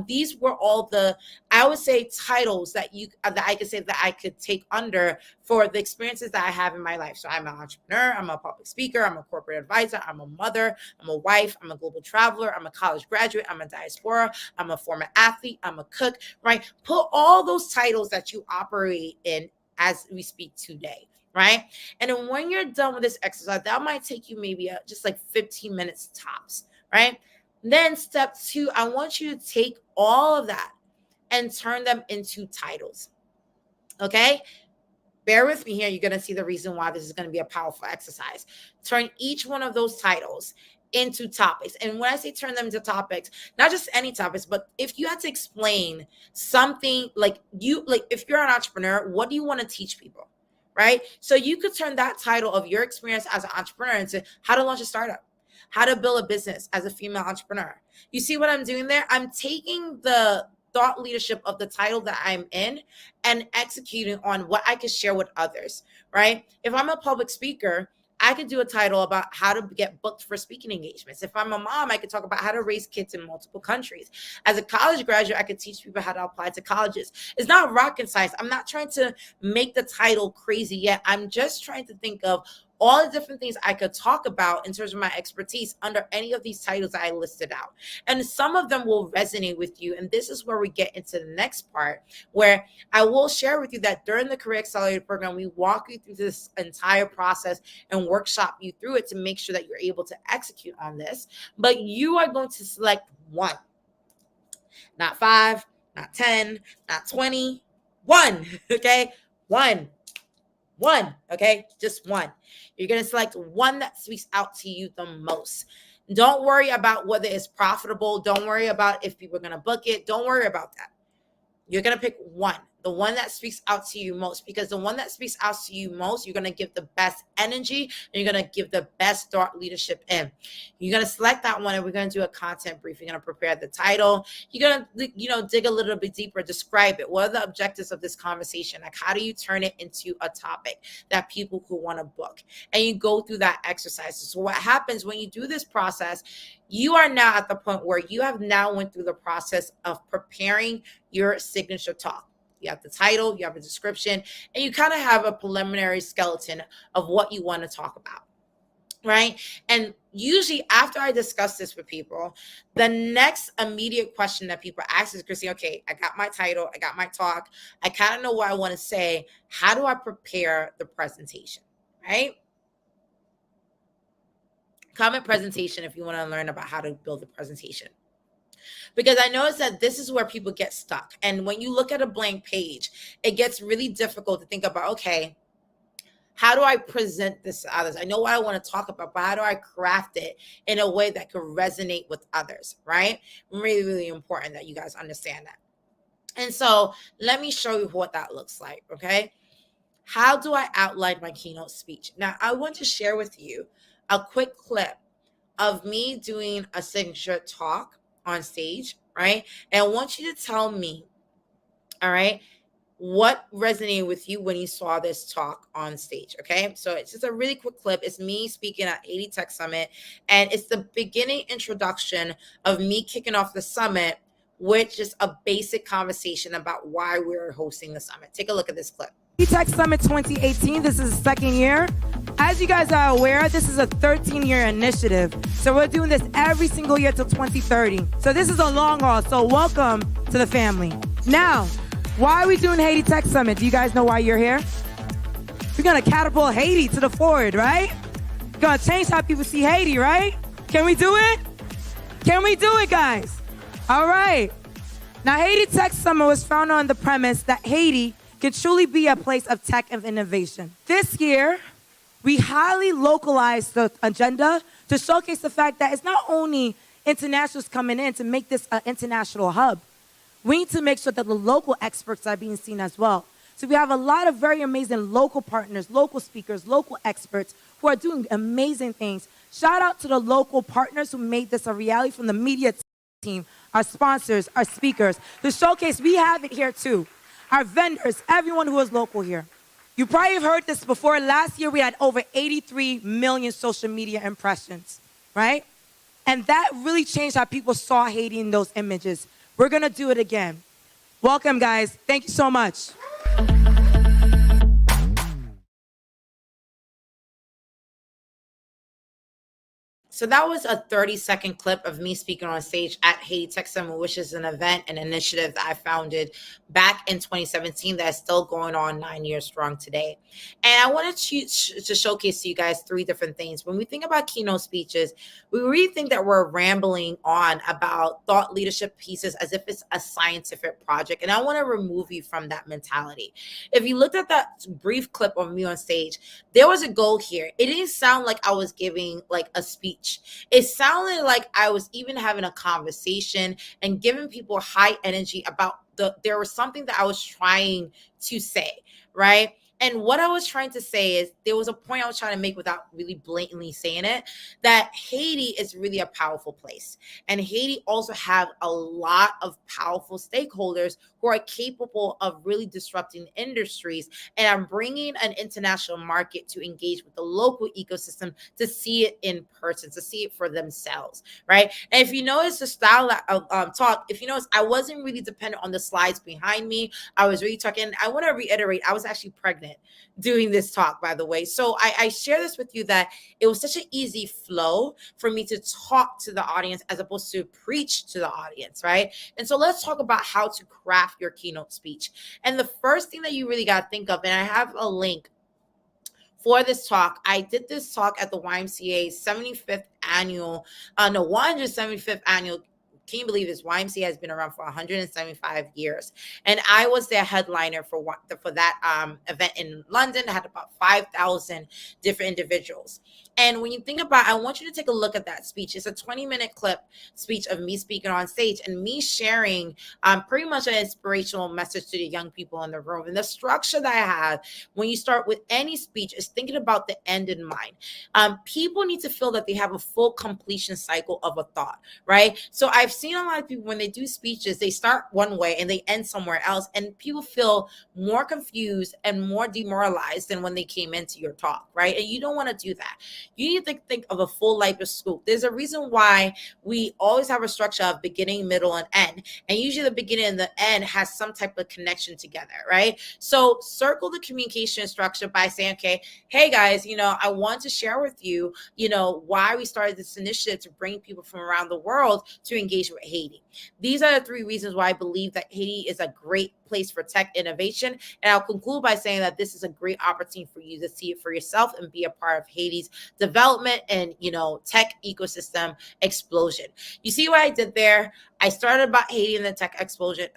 these were all the, I would say, titles that I could say that I could take under for the experiences that I have in my life. So I'm an entrepreneur, I'm a public speaker, I'm a corporate advisor, I'm a mother, I'm a wife, I'm a global traveler, I'm a college graduate, I'm a diaspora, I'm a former athlete, I'm a cook, right? Put all those titles that you operate in as we speak today, right? And then when you're done with this exercise, that might take you maybe just like 15 minutes tops, right? Then step 2, I want you to take all of that and turn them into titles, okay? Bear with me here. You're going to see the reason why this is going to be a powerful exercise. Turn each one of those titles into topics. And when I say turn them into topics, not just any topics, but if you had to explain something like if you're an entrepreneur, what do you want to teach people, right? So you could turn that title of your experience as an entrepreneur into how to launch a startup, how to build a business as a female entrepreneur. You see what I'm doing there? I'm taking the thought leadership of the title that I'm in and executing on what I can share with others, right? If I'm a public speaker, I could do a title about how to get booked for speaking engagements. If I'm a mom, I could talk about how to raise kids in multiple countries. As a college graduate, I could teach people how to apply to colleges. It's not rocket science. I'm not trying to make the title crazy yet. I'm just trying to think of all the different things I could talk about in terms of my expertise under any of these titles that I listed out. And some of them will resonate with you. And this is where we get into the next part, where I will share with you that during the Career Accelerator program, we walk you through this entire process and workshop you through it to make sure that you're able to execute on this. But you are going to select one, not 5, not 10, not 20, one, okay? One, okay? Just one. You're going to select one that speaks out to you the most. Don't worry about whether it's profitable. Don't worry about if people are going to book it. Don't worry about that. You're going to pick one, the one that speaks out to you most, because the one that speaks out to you most, you're going to give the best energy and you're going to give the best thought leadership in. You're going to select that one and we're going to do a content brief. You're going to prepare the title. You're going to, dig a little bit deeper, describe it. What are the objectives of this conversation? Like, how do you turn it into a topic that people could want to book? And you go through that exercise. So what happens when you do this process, you are now at the point where you have now went through the process of preparing your signature talk. You have the title, you have a description, and you kind of have a preliminary skeleton of what you want to talk about, right? And usually after I discuss this with people, the next immediate question that people ask is, Christine, okay, I got my title, I got my talk, I kind of know what I want to say. How do I prepare the presentation, right? Comment presentation if you want to learn about how to build a presentation. Because I noticed that this is where people get stuck. And when you look at a blank page, it gets really difficult to think about, okay, how do I present this to others? I know what I want to talk about, but how do I craft it in a way that could resonate with others, right? Really, really important that you guys understand that. And so let me show you what that looks like, okay? How do I outline my keynote speech? Now, I want to share with you a quick clip of me doing a signature talk on stage, right? And I want you to tell me, all right, what resonated with you when you saw this talk on stage, okay? So it's just a really quick clip. It's me speaking at Haiti Tech Summit, and it's the beginning introduction of me kicking off the summit with just a basic conversation about why we're hosting the summit. Take a look at this clip. Haiti Tech Summit 2018, this is the second year. As you guys are aware, this is a 13-year initiative. So we're doing this every single year till 2030. So this is a long haul, so welcome to the family. Now, why are we doing Haiti Tech Summit? Do you guys know why you're here? We're gonna catapult Haiti to the forward, right? We're gonna change how people see Haiti, right? Can we do it? Can we do it, guys? All right. Now, Haiti Tech Summit was founded on the premise that Haiti can truly be a place of tech and innovation. This year, we highly localized the agenda to showcase the fact that it's not only internationals coming in to make this an international hub. We need to make sure that the local experts are being seen as well. So we have a lot of very amazing local partners, local speakers, local experts who are doing amazing things. Shout out to the local partners who made this a reality, from the media team, our sponsors, our speakers. The showcase, we have it here too. Our vendors, everyone who is local here. You probably have heard this before. Last year, we had over 83 million social media impressions, right? And that really changed how people saw Haiti in those images. We're going to do it again. Welcome, guys. Thank you so much. So that was a 30-second clip of me speaking on stage at Haiti Tech Summit, which is an event, an initiative that I founded back in 2017 that is still going on 9 years strong today. And I wanted to showcase to you guys three different things. When we think about keynote speeches, we really think that we're rambling on about thought leadership pieces as if it's a scientific project. And I want to remove you from that mentality. If you looked at that brief clip of me on stage, there was a goal here. It didn't sound like I was giving like a speech. It sounded like I was even having a conversation and giving people high energy about there was something that I was trying to say, right? And what I was trying to say is there was a point I was trying to make without really blatantly saying it, that Haiti is really a powerful place. And Haiti also have a lot of powerful stakeholders who are capable of really disrupting industries. And I'm bringing an international market to engage with the local ecosystem to see it in person, to see it for themselves, right? And if you notice the style of talk, if you notice, I wasn't really dependent on the slides behind me. I was really talking. I want to reiterate, I was actually pregnant doing this talk, by the way. So I share this with you that it was such an easy flow for me to talk to the audience as opposed to preach to the audience, right? And so let's talk about how to craft your keynote speech. And the first thing that you really got to think of, and I have a link for this talk. I did this talk at the YMCA's 175th annual can you believe this? YMCA has been around for 175 years. And I was their headliner for that event in London. I had about 5,000 different individuals. And when you think about, I want you to take a look at that speech. It's a 20-minute clip speech of me speaking on stage and me sharing pretty much an inspirational message to the young people in the room. And the structure that I have when you start with any speech is thinking about the end in mind. People need to feel that they have a full completion cycle of a thought, right? So I've seen a lot of people when they do speeches, they start one way and they end somewhere else. And people feel more confused and more demoralized than when they came into your talk, right? And you don't want to do that. You need to think of a full life of scoop. There's a reason why we always have a structure of beginning, middle, and end. And usually the beginning and the end has some type of connection together, right? So circle the communication structure by saying, okay, hey guys, I want to share with you, why we started this initiative to bring people from around the world to engage with Haiti. These are the three reasons why I believe that Haiti is a great place for tech innovation. And I'll conclude by saying that this is a great opportunity for you to see it for yourself and be a part of Haiti's development and, tech ecosystem explosion. You see what I did there? I started about Haiti and the tech explosion,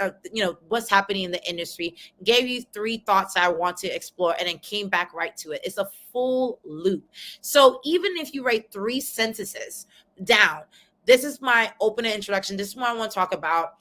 what's happening in the industry, gave you three thoughts I want to explore, and then came back right to it. It's a full loop. So even if you write 3 sentences down, this is my opening introduction. This is what I want to talk about.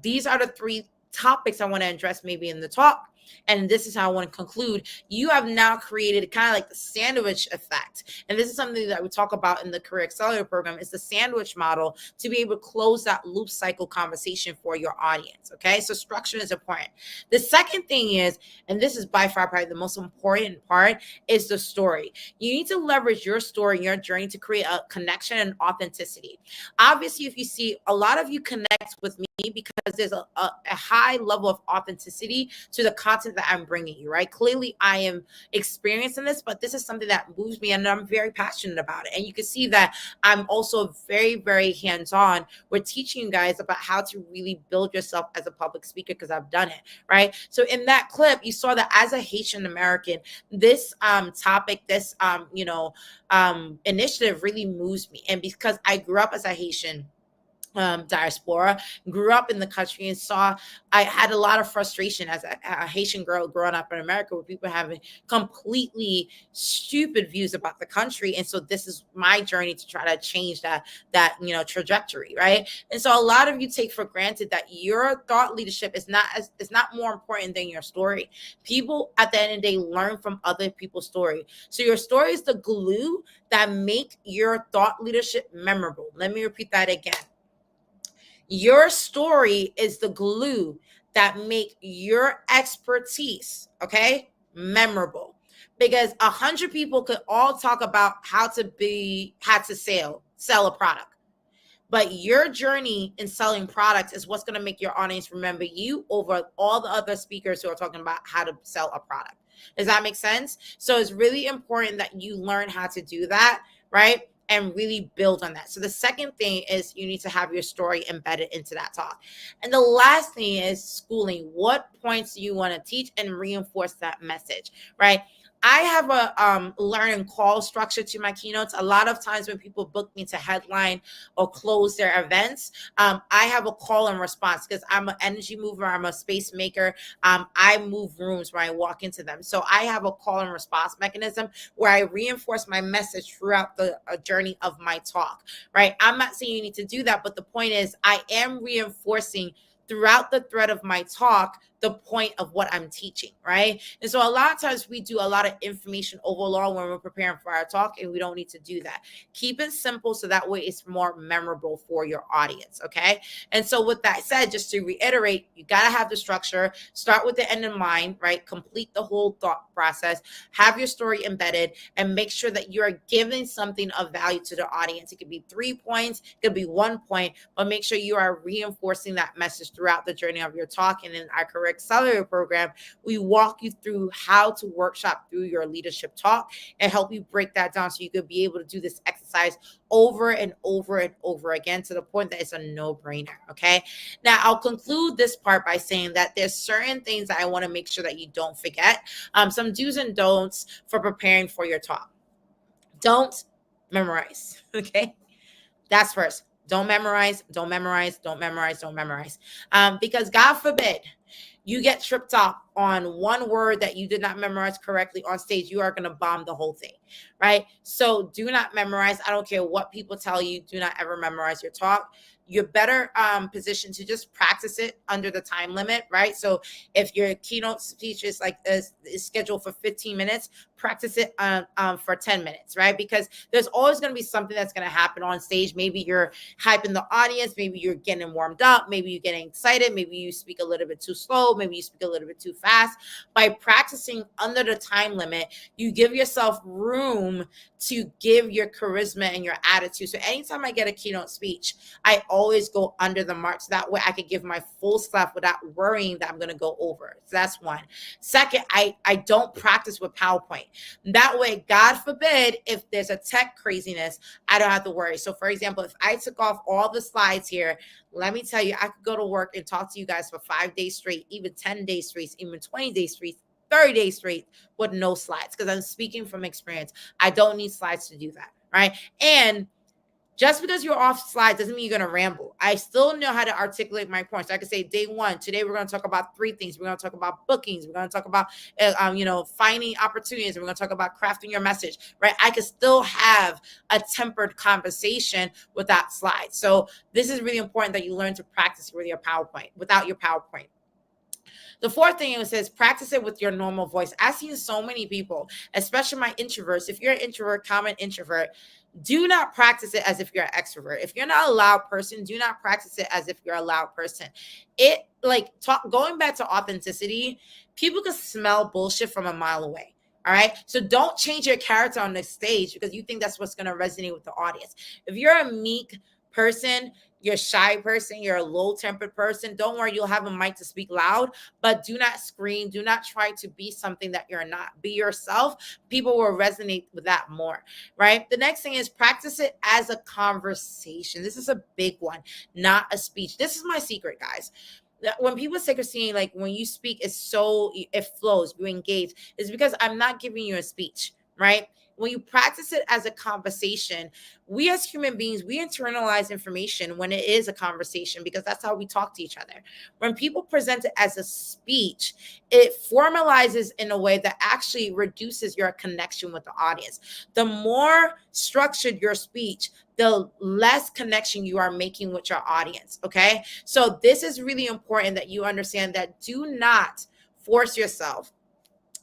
These are the 3 topics I want to address maybe in the talk. And this is how I want to conclude. You have now created kind of like the sandwich effect. And this is something that we talk about in the Career Accelerator program. It's the sandwich model to be able to close that loop cycle conversation for your audience. Okay. So structure is important. The second thing is, and this is by far probably the most important part, is the story. You need to leverage your story and your journey to create a connection and authenticity. Obviously, if you see a lot of you connect with me because there's a high level of authenticity to the content that I'm bringing you, right? Clearly, I am experiencing this, but this is something that moves me and I'm very passionate about it. And you can see that I'm also very, very hands-on. We're teaching you guys about how to really build yourself as a public speaker because I've done it, right? So in that clip, you saw that as a Haitian American, this topic, this initiative really moves me. And because I grew up as a Haitian diaspora, grew up in the country and I had a lot of frustration as a Haitian girl growing up in America where people having completely stupid views about the country. And so this is my journey to try to change that trajectory, right? And so a lot of you take for granted that your thought leadership is not more important than your story. People at the end of the day learn from other people's story. So your story is the glue that make your thought leadership memorable. Let me repeat that again. Your story is the glue that make your expertise, okay, memorable. Because 100 people could all talk about how to sell a product. But your journey in selling products is what's going to make your audience remember you over all the other speakers who are talking about how to sell a product. Does that make sense? So it's really important that you learn how to do that, right? And really build on that. So the second thing is you need to have your story embedded into that talk. And the last thing is schooling. What points do you want to teach and reinforce that message, right? I have a learn and call structure to my keynotes. A lot of times when people book me to headline or close their events, I have a call and response because I'm an energy mover. I'm a space maker. I move rooms when I walk into them. So I have a call and response mechanism where I reinforce my message throughout the journey of my talk, right? I'm not saying you need to do that, but the point is I am reinforcing throughout the thread of my talk the point of what I'm teaching, right? And so a lot of times we do a lot of information overload when we're preparing for our talk, and we don't need to do that. Keep it simple so that way it's more memorable for your audience, okay? And so with that said, just to reiterate, you got to have the structure, start with the end in mind, right? Complete the whole thought process, have your story embedded, and make sure that you're giving something of value to the audience. It could be 3 points, it could be 1 point, but make sure you are reinforcing that message throughout the journey of your talk. And in our career accelerator program, we walk you through how to workshop through your leadership talk and help you break that down so you could be able to do this exercise over and over and over again to the point that it's a no-brainer, okay? Now, I'll conclude this part by saying that there's certain things that I want to make sure that you don't forget, some do's and don'ts for preparing for your talk. Don't memorize, okay? That's first. Don't memorize, don't memorize, don't memorize, don't memorize. Because God forbid you get tripped up on one word that you did not memorize correctly on stage, you are going to bomb the whole thing, right? So do not memorize. I don't care what people tell you. Do not ever memorize your talk. You're better positioned to just practice it under the time limit, right? So if your keynote speech is scheduled for 15 minutes, practice it for 10 minutes, right? Because there's always going to be something that's going to happen on stage. Maybe you're hyping the audience. Maybe you're getting warmed up. Maybe you're getting excited. Maybe you speak a little bit too slow. Maybe you speak a little bit too fast. By practicing under the time limit, you give yourself room to give your charisma and your attitude. So anytime I get a keynote speech, I always go under the mark. So that way I can give my full stuff without worrying that I'm going to go over. So that's one. Second, I don't practice with PowerPoint. That way, God forbid, if there's a tech craziness, I don't have to worry. So for example, if I took off all the slides here, let me tell you, I could go to work and talk to you guys for 5 days straight, even 10 days straight, even 20 days straight, 30 days straight with no slides, because I'm speaking from experience. I don't need slides to do that, right? And just because you're off slides doesn't mean you're going to ramble. I still know how to articulate my points. I can say day one, today we're going to talk about 3 things. We're going to talk about bookings. We're going to talk about, finding opportunities. We're going to talk about crafting your message, right? I can still have a tempered conversation without slides. So this is really important that you learn to practice with your PowerPoint, without your PowerPoint. The fourth thing it says, practice it with your normal voice. I've seen so many people, especially my introverts. If you're an introvert, common introvert, do not practice it as if you're an extrovert. If you're not a loud person, do not practice it as if you're a loud person. Going back to authenticity, people can smell bullshit from a mile away. All right. So don't change your character on the stage because you think that's what's going to resonate with the audience. If you're a meek person, you're a shy person, you're a low-tempered person, don't worry, you'll have a mic to speak loud, but do not scream. Do not try to be something that you're not. Be yourself. People will resonate with that more, right? The next thing is practice it as a conversation. This is a big one, not a speech. This is my secret, guys. When people say, Christine, like when you speak, it flows, you engage, it's because I'm not giving you a speech, right? When you practice it as a conversation, we as human beings, we internalize information when it is a conversation because that's how we talk to each other. When people present it as a speech, it formalizes in a way that actually reduces your connection with the audience. The more structured your speech, the less connection you are making with your audience, okay? So this is really important that you understand that do not force yourself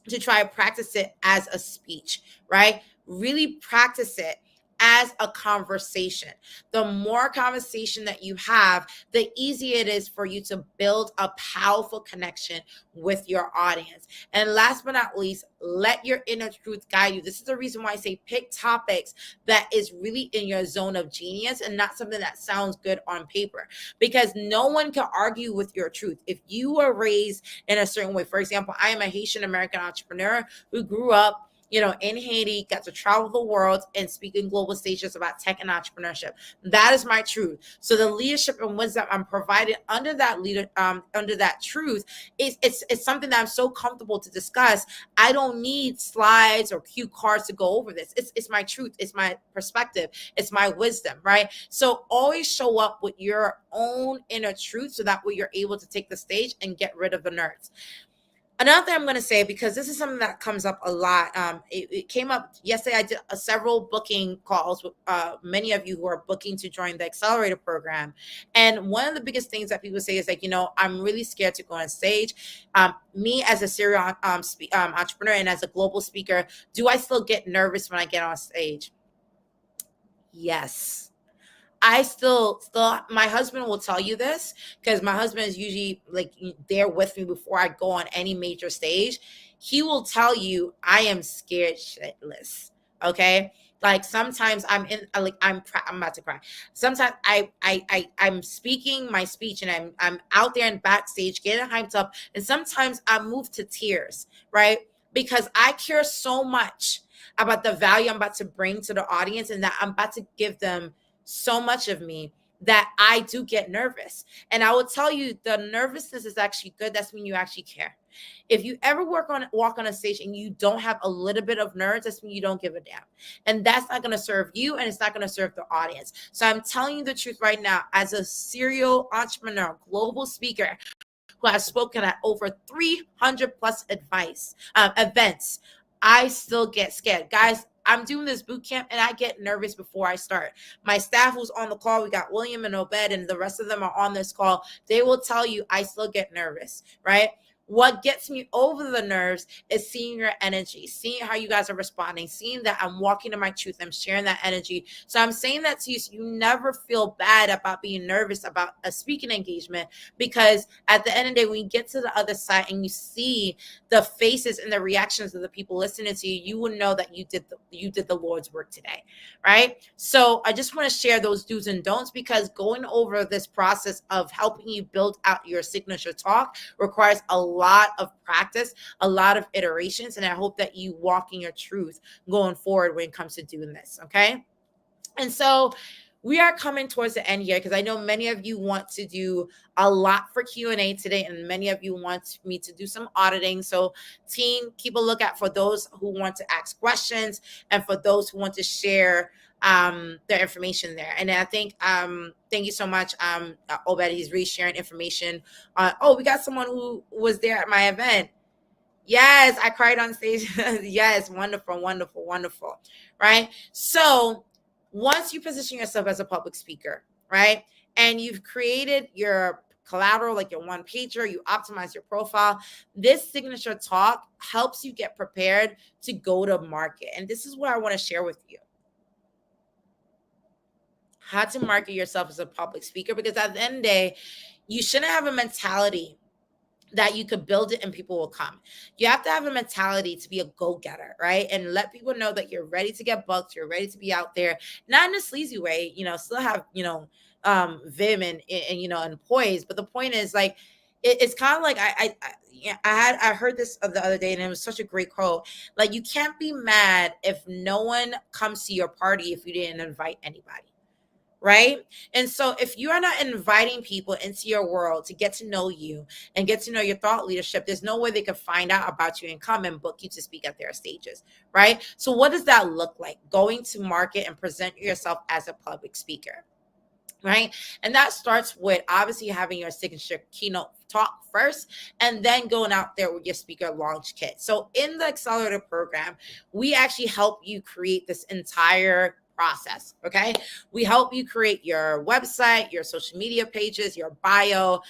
to try to practice it as a speech, right? Really practice it as a conversation. The more conversation that you have, the easier it is for you to build a powerful connection with your audience. And last but not least, let your inner truth guide you. This is the reason why I say pick topics that is really in your zone of genius and not something that sounds good on paper, because no one can argue with your truth. If you were raised in a certain way, for example, I am a Haitian American entrepreneur who grew up in Haiti, got to travel the world and speak in global stages about tech and entrepreneurship. That is my truth. So the leadership and wisdom I'm provided under that truth it's something that I'm so comfortable to discuss. I don't need slides or cue cards to go over this. It's my truth. It's my perspective. It's my wisdom, right? So always show up with your own inner truth so that way you're able to take the stage and get rid of the nerds. Another thing I'm going to say, because this is something that comes up a lot. It came up yesterday. I did several booking calls with many of you who are booking to join the accelerator program. And one of the biggest things that people say is like, I'm really scared to go on stage. Me as a serial entrepreneur and as a global speaker, do I still get nervous when I get on stage? Yes. I still, my husband will tell you this, because my husband is usually like there with me before I go on any major stage. He will tell you I am scared shitless. Okay. Like sometimes I'm about to cry. Sometimes I'm speaking my speech and I'm out there and backstage getting hyped up. And sometimes I move to tears, right? Because I care so much about the value I'm about to bring to the audience and that I'm about to give them so much of me that I do get nervous. And I will tell you, the nervousness is actually good. That's when you actually care. If you ever walk on a stage and you don't have a little bit of nerves, that's when you don't give a damn. And that's not going to serve you, and it's not going to serve the audience. So I'm telling you the truth right now, as a serial entrepreneur, global speaker, who has spoken at over 300 plus events, I still get scared. Guys, I'm doing this boot camp and I get nervous before I start. My staff who's on the call, we got William and Obed and the rest of them are on this call. They will tell you I still get nervous, right? What gets me over the nerves is seeing your energy, seeing how you guys are responding, seeing that I'm walking in my truth, I'm sharing that energy. So I'm saying that to you so you never feel bad about being nervous about a speaking engagement, because at the end of the day, when you get to the other side and you see the faces and the reactions of the people listening to you, you will know that you did the Lord's work today, right? So I just want to share those do's and don'ts, because going over this process of helping you build out your signature talk requires a lot of practice, a lot of iterations, and I hope that you walk in your truth going forward when it comes to doing this, okay? And so we are coming towards the end here, because I know many of you want to do a lot for Q&A today, and many of you want me to do some auditing. So team, keep a lookout for those who want to ask questions and for those who want to share their information there. And I think thank you so much, Obed. He's resharing information. We got someone who was there at my event. Yes, I cried on stage. Yes, wonderful, right? So once you position yourself as a public speaker, right, and you've created your collateral, like your one pager, you optimize your profile, this signature talk helps you get prepared to go to market. And this is what I want to share with you: how to market yourself as a public speaker. Because at the end of the day, you shouldn't have a mentality that you could build it and people will come. You have to have a mentality to be a go-getter, right? And let people know that you're ready to get booked, you're ready to be out there, not in a sleazy way, still have, vim and poise. But the point is, like, it's kind of like I heard this the other day, and it was such a great quote. Like, you can't be mad if no one comes to your party if you didn't invite anybody. Right? And so if you are not inviting people into your world to get to know you and get to know your thought leadership, there's no way they can find out about you and come and book you to speak at their stages, right? So what does that look like? Going to market and present yourself as a public speaker, right? And that starts with obviously having your signature keynote talk first, and then going out there with your speaker launch kit. So in the accelerator program, we actually help you create this entire process. Okay. We help you create your website, your social media pages, your bio.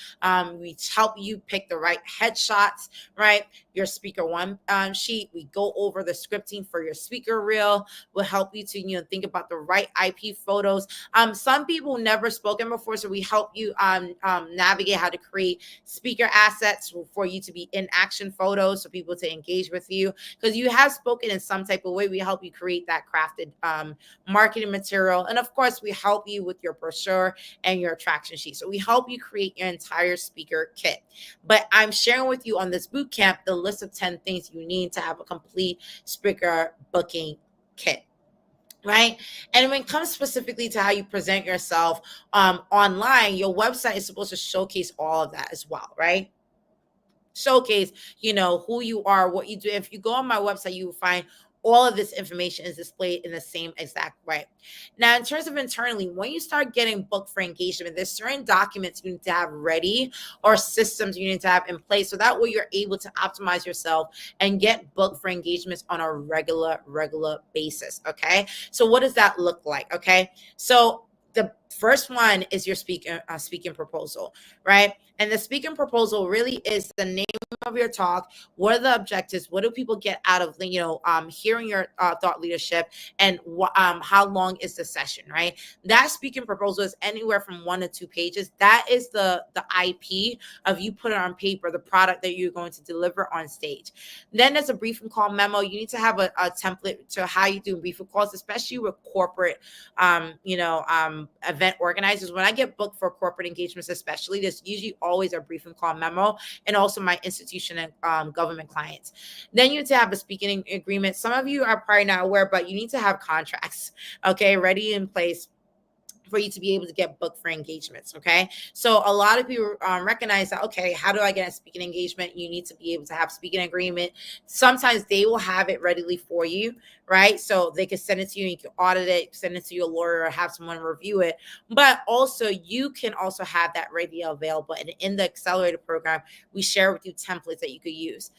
We help you pick the right headshots, right? Your speaker one sheet. We go over the scripting for your speaker reel. We'll help you to, think about the right IP photos. Some people never spoken before, so we help you navigate how to create speaker assets for you to be in action photos, so people to engage with you, because you have spoken in some type of way. We help you create that crafted marketing material, and of course, we help you with your brochure and your attraction sheet. So we help you create your entire speaker kit. But I'm sharing with you on this boot camp the list of 10 things you need to have a complete speaker booking kit. Right. And when it comes specifically to how you present yourself online, your website is supposed to showcase all of that as well. Right. Showcase, who you are, what you do. If you go on my website, you will find all of this information is displayed in the same exact way. Now, in terms of internally, when you start getting booked for engagement, there's certain documents you need to have ready or systems you need to have in place. So that way you're able to optimize yourself and get booked for engagements on a regular basis. Okay. So what does that look like? Okay. So the first one is your speaking proposal, right? And the speaking proposal really is the name of your talk. What are the objectives? What do people get out of hearing your thought leadership? And how long is the session, right? That speaking proposal is anywhere from 1 to 2 pages. That is the IP of you put it on paper, the product that you're going to deliver on stage. Then there's a briefing call memo. You need to have a template to how you do briefing calls, especially with corporate event organizers. When I get booked for corporate engagements, especially, there's usually always a briefing call memo, and also my institution and government clients. Then you need to have a speaking agreement. Some of you are probably not aware, but you need to have contracts, okay, ready in place for you to be able to get booked for engagements. Okay. So a lot of people recognize that, okay, how do I get a speaking engagement? You need to be able to have speaking agreement. Sometimes they will have it readily for you, right? So they can send it to you, and you can audit it, send it to your lawyer, or have someone review it. But also you can also have that ready available. And in the accelerator program, we share with you templates that you could use.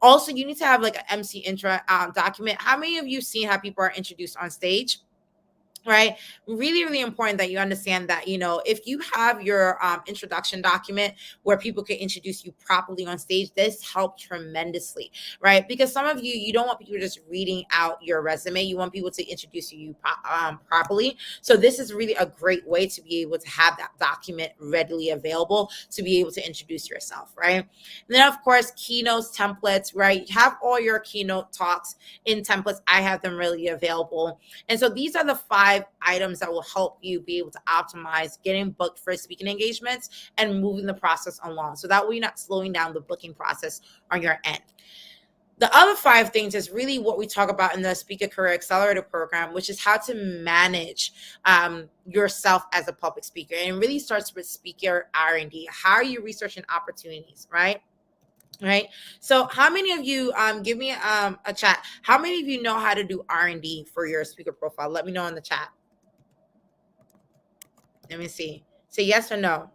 Also, you need to have like an MC intro document. How many of you seen how people are introduced on stage? Right. Really important that you understand that, if you have your introduction document where people can introduce you properly on stage, this helps tremendously. Right. Because some of you don't want people just reading out your resume. You want people to introduce you properly. So this is really a great way to be able to have that document readily available to be able to introduce yourself. Right. And then, of course, keynotes, templates. Right. You have all your keynote talks in templates. I have them readily available. And so these are the 5 items that will help you be able to optimize getting booked for speaking engagements and moving the process along. So that way you're not slowing down the booking process on your end. The other 5 things is really what we talk about in the Speaker Career Accelerator program, which is how to manage yourself as a public speaker. And it really starts with speaker R&D. How are you researching opportunities, right? Right. So how many of you give me a chat? How many of you know how to do R&D for your speaker profile? Let me know in the chat. Let me see. Say yes or no.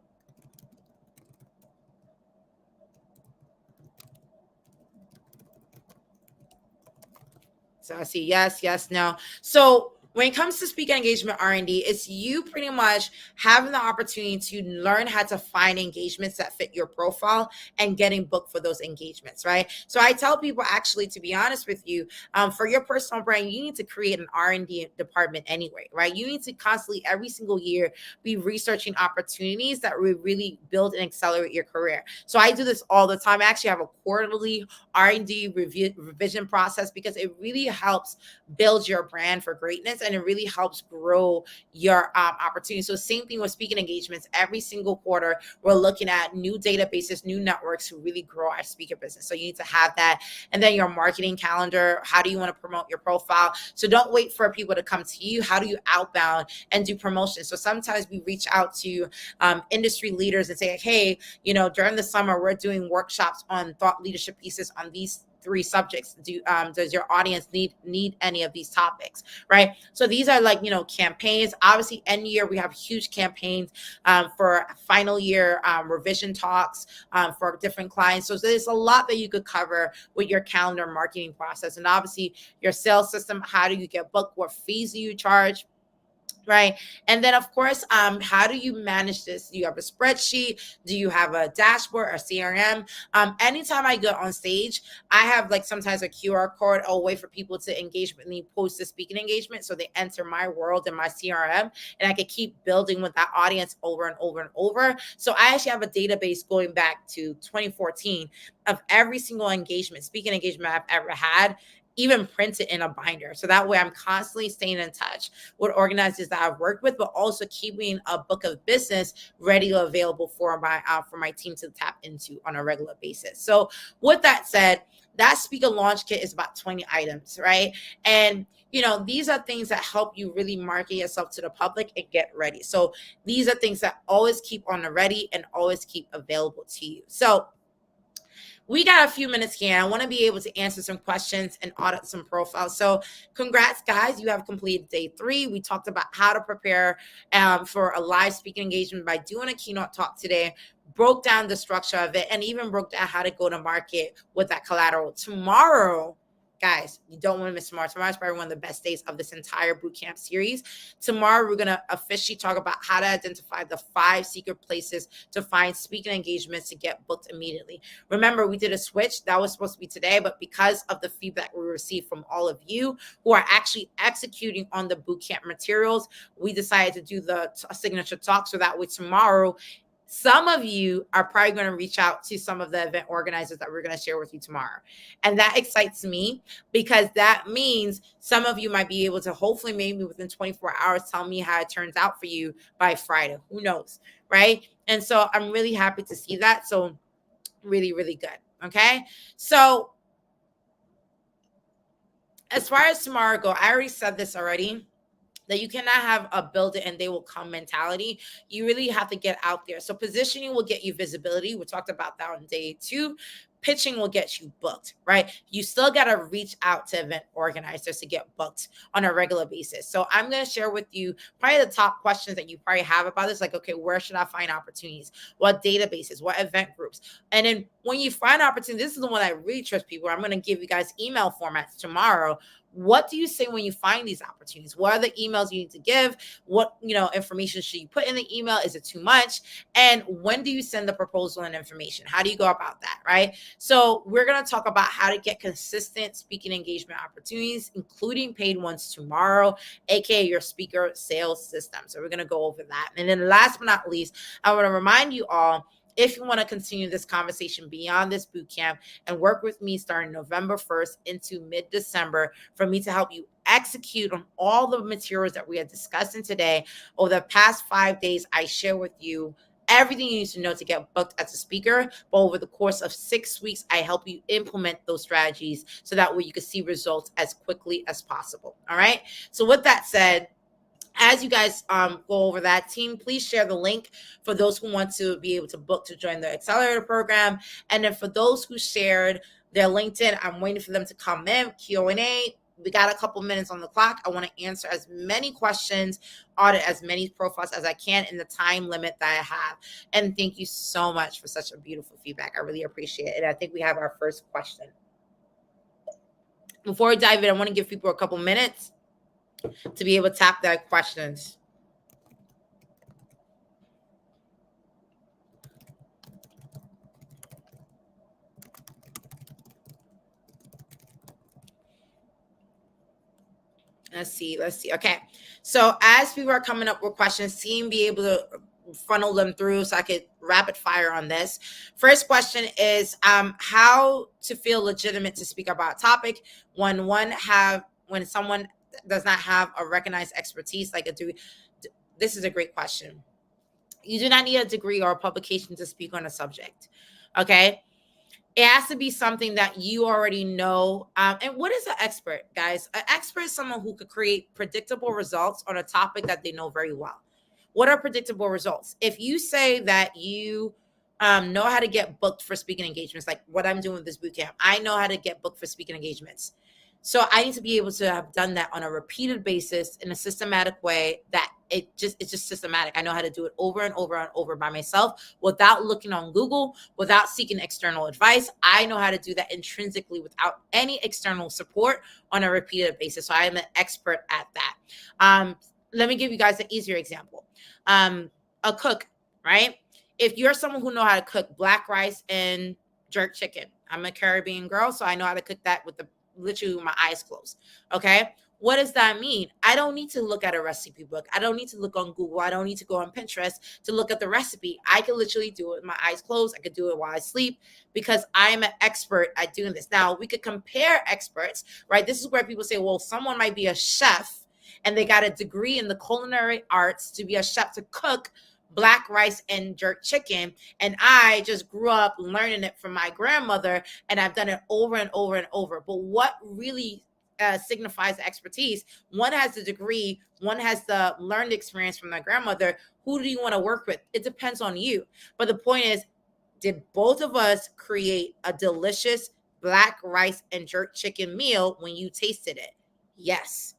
So I see yes, no. So when it comes to speaker engagement R&D, it's you pretty much having the opportunity to learn how to find engagements that fit your profile and getting booked for those engagements, right? So I tell people, actually, to be honest with you, for your personal brand, you need to create an R&D department anyway, right? You need to constantly, every single year, be researching opportunities that will really build and accelerate your career. So I do this all the time. I actually have a quarterly R&D revision process because it really helps build your brand for greatness, and it really helps grow your opportunity. So same thing with speaking engagements. Every single quarter, we're looking at new databases, new networks to really grow our speaker business. So you need to have that. And then your marketing calendar. How do you want to promote your profile? So don't wait for people to come to you. How do you outbound and do promotions? So sometimes we reach out to industry leaders and say, hey, during the summer, we're doing workshops on thought leadership pieces on these 3 subjects. Does your audience need any of these topics, right? So these are like, campaigns. Obviously, end year, we have huge campaigns for final year revision talks for different clients. So there's a lot that you could cover with your calendar marketing process. And obviously, your sales system. How do you get booked? What fees do you charge? right? And then of course, how do you manage this? Do you have a spreadsheet? Do you have a dashboard or CRM? Anytime I go on stage, I have like sometimes a QR code, a way for people to engage with me post the speaking engagement, so they enter my world and my CRM, and I can keep building with that audience over and over and over. So I actually have a database going back to 2014 of every single speaking engagement I've ever had, even printed in a binder. So that way I'm constantly staying in touch with organizers that I've worked with, but also keeping a book of business ready or available for my team to tap into on a regular basis. So with that said, that speaker launch kit is about 20 items, right? And these are things that help you really market yourself to the public and get ready. So these are things that always keep on the ready and always keep available to you. So we got a few minutes here. I want to be able to answer some questions and audit some profiles. So congrats, guys. You have completed day 3. We talked about how to prepare for a live speaking engagement by doing a keynote talk today, broke down the structure of it, and even broke down how to go to market with that collateral. Tomorrow, guys, you don't want to miss tomorrow. Tomorrow is probably one of the best days of this entire bootcamp series. Tomorrow, we're going to officially talk about how to identify the 5 secret places to find speaking engagements to get booked immediately. Remember, we did a switch. That was supposed to be today, but because of the feedback we received from all of you who are actually executing on the bootcamp materials, we decided to do the signature talk, so that way tomorrow, some of you are probably going to reach out to some of the event organizers that we're going to share with you tomorrow. And that excites me, because that means some of you might be able to hopefully maybe within 24 hours tell me how it turns out for you by Friday. Who knows, right? And so I'm really happy to see that. So really, really good. Okay. So as far as tomorrow go, I already said this already, that you cannot have a build it and they will come mentality. You really have to get out there. So positioning will get you visibility. We talked about that on day 2. Pitching will get you booked, right? You still got to reach out to event organizers to get booked on a regular basis. So I'm going to share with you probably the top questions that you probably have about this. Like, okay, where should I find opportunities? What databases? What event groups? And then when you find opportunities, this is the one I really trust people. I'm going to give you guys email formats tomorrow. What do you say when you find these opportunities? What are the emails you need to give? What information should you put in the email? Is it too much? And when do you send the proposal and information? How do you go about that, right? So we're going to talk about how to get consistent speaking engagement opportunities, including paid ones tomorrow, aka your speaker sales system. So we're going to go over that. And then last but not least, I want to remind you all, if you want to continue this conversation beyond this bootcamp and work with me starting November 1st into mid-December, for me to help you execute on all the materials that we are discussing today, over the past 5 days, I share with you everything you need to know to get booked as a speaker. But over the course of 6 weeks, I help you implement those strategies so that way you can see results as quickly as possible. All right. So with that said, as you guys go over that, team, please share the link for those who want to be able to book to join the accelerator program. And then for those who shared their LinkedIn, I'm waiting for them to come in. Q&A. We got a couple minutes on the clock. I want to answer as many questions, audit as many profiles as I can in the time limit that I have. And thank you so much for such a beautiful feedback. I really appreciate it. And I think we have our first question. Before we dive in, I want to give people a couple minutes to be able to tap their questions. Let's see. Okay. So as people are coming up with questions, team be able to funnel them through so I could rapid fire on this. First question is how to feel legitimate to speak about a topic when someone does not have a recognized expertise like a degree. This is a great question. You do not need a degree or a publication to speak on a subject. Okay. It has to be something that you already know. And what is an expert, guys? An expert is someone who could create predictable results on a topic that they know very well. What are predictable results? If you say that you know how to get booked for speaking engagements, like what I'm doing with this bootcamp, I know how to get booked for speaking engagements. So I need to be able to have done that on a repeated basis in a systematic way that it's just systematic. I know how to do it over and over and over by myself without looking on Google, without seeking external advice. I know how to do that intrinsically without any external support on a repeated basis. So I am an expert at that. let me give you guys an easier example. A cook, right? If you're someone who know how to cook black rice and jerk chicken, I'm a Caribbean girl, so I know how to cook that with literally with my eyes closed. Okay. What does that mean? I don't need to look at a recipe book. I don't need to look on Google. I don't need to go on Pinterest to look at the recipe. I can literally do it with my eyes closed. I could do it while I sleep because I'm an expert at doing this. Now, we could compare experts, right? This is where people say, well, someone might be a chef and they got a degree in the culinary arts to be a chef to cook black rice and jerk chicken, and I just grew up learning it from my grandmother, and I've done it over and over and over. But what really signifies expertise? One has the degree, one has the learned experience from their grandmother. Who do you want to work with? It depends on you. But the point is, did both of us create a delicious black rice and jerk chicken meal when you tasted it? Yes.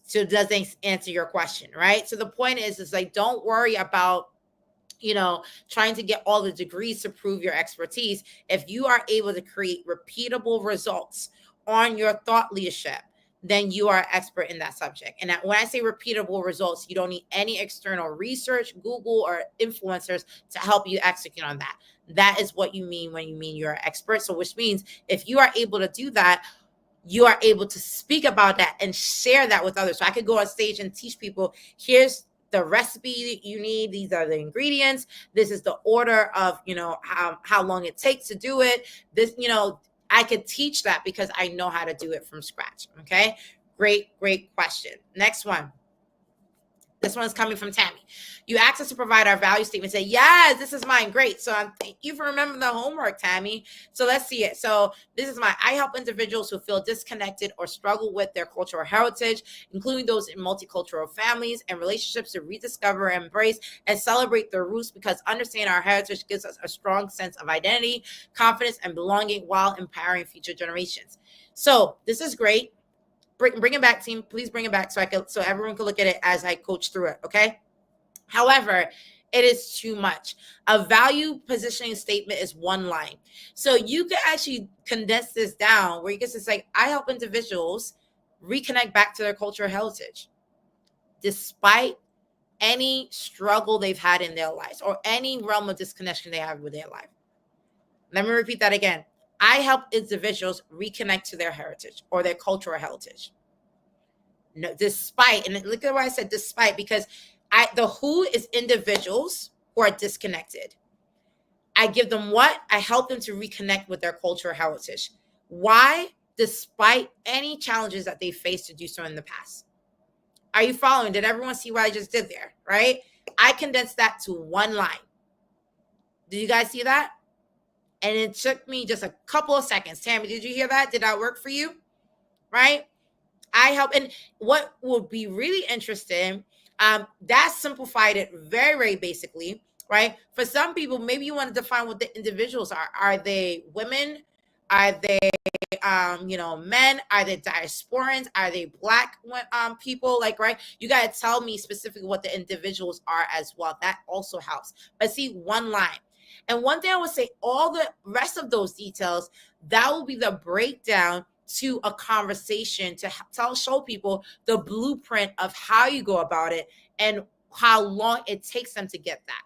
So does that answer your question, right? So the point is like, don't worry about, trying to get all the degrees to prove your expertise. If you are able to create repeatable results on your thought leadership, then you are an expert in that subject. And when I say repeatable results, you don't need any external research, Google or influencers to help you execute on that. That is what you mean when you mean you're an expert. So which means if you are able to do that, you are able to speak about that and share that with others. So I could go on stage and teach people, here's the recipe you need. These are the ingredients. This is the order of, how long it takes to do it. This, I could teach that because I know how to do it from scratch. Okay. Great question. Next one. This one's coming from Tammy. You asked us to provide our value statement. Say, yes, this is mine. Great. So thank you for remembering the homework, Tammy. So let's see it. So this is I help individuals who feel disconnected or struggle with their cultural heritage, including those in multicultural families and relationships, to rediscover, embrace, and celebrate their roots, because understanding our heritage gives us a strong sense of identity, confidence, and belonging while empowering future generations. So this is great. Bring it back, team. Please bring it back so everyone can look at it as I coach through it. Okay. However, it is too much. A value positioning statement is one line. So you can actually condense this down where you can just say, I help individuals reconnect back to their cultural heritage, despite any struggle they've had in their lives or any realm of disconnection they have with their life. Let me repeat that again. I help individuals reconnect to their heritage or their cultural heritage. No, despite, and look at what I said, despite, because the who is individuals who are disconnected. I give them what? I help them to reconnect with their cultural heritage. Why? Despite any challenges that they faced to do so in the past. Are you following? Did everyone see what I just did there? Right? I condensed that to one line. Did you guys see that? And it took me just a couple of seconds. Tammy, did you hear that? Did that work for you? Right? I help. And what will be really interesting, that simplified it very, very basically, right? For some people, maybe you want to define what the individuals are. Are they women? Are they, men? Are they diasporans? Are they Black people? Like, right? You got to tell me specifically what the individuals are as well. That also helps. But see, one line. And one thing I would say, all the rest of those details, that will be the breakdown to a conversation to show people the blueprint of how you go about it and how long it takes them to get that.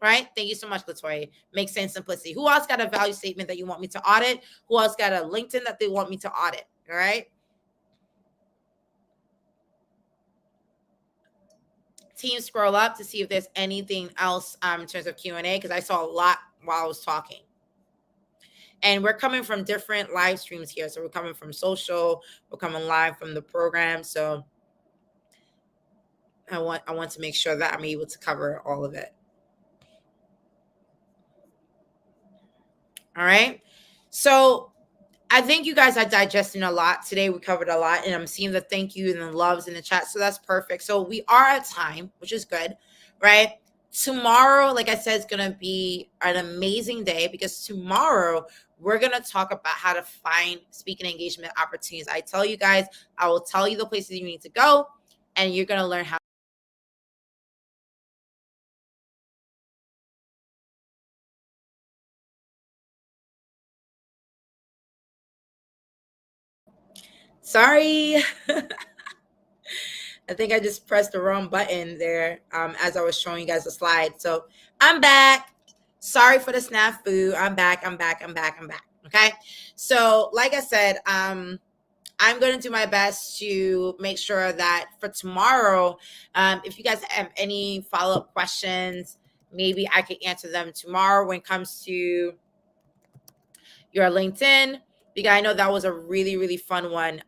Right? Thank you so much, Latoya. Makes sense, simplicity. Who else got a value statement that you want me to audit? Who else got a LinkedIn that they want me to audit? All right. Team, scroll up to see if there's anything else in terms of Q&A, because I saw a lot while I was talking. And we're coming from different live streams here. So we're coming from social, we're coming live from the program. So I want to make sure that I'm able to cover all of it. All right. So I think you guys are digesting a lot. Today we covered a lot, and I'm seeing the thank you and the loves in the chat. So that's perfect. So we are at time, which is good, right? Tomorrow, like I said, is going to be an amazing day, because tomorrow we're going to talk about how to find speaking engagement opportunities. I tell you guys, I will tell you the places you need to go, and you're going to learn how. Sorry. I think I just pressed the wrong button there as I was showing you guys the slide. So I'm back. Sorry for the snafu. I'm back. Okay. So like I said, I'm going to do my best to make sure that for tomorrow, if you guys have any follow-up questions, maybe I could answer them tomorrow when it comes to your LinkedIn, because I know that was a really, really fun one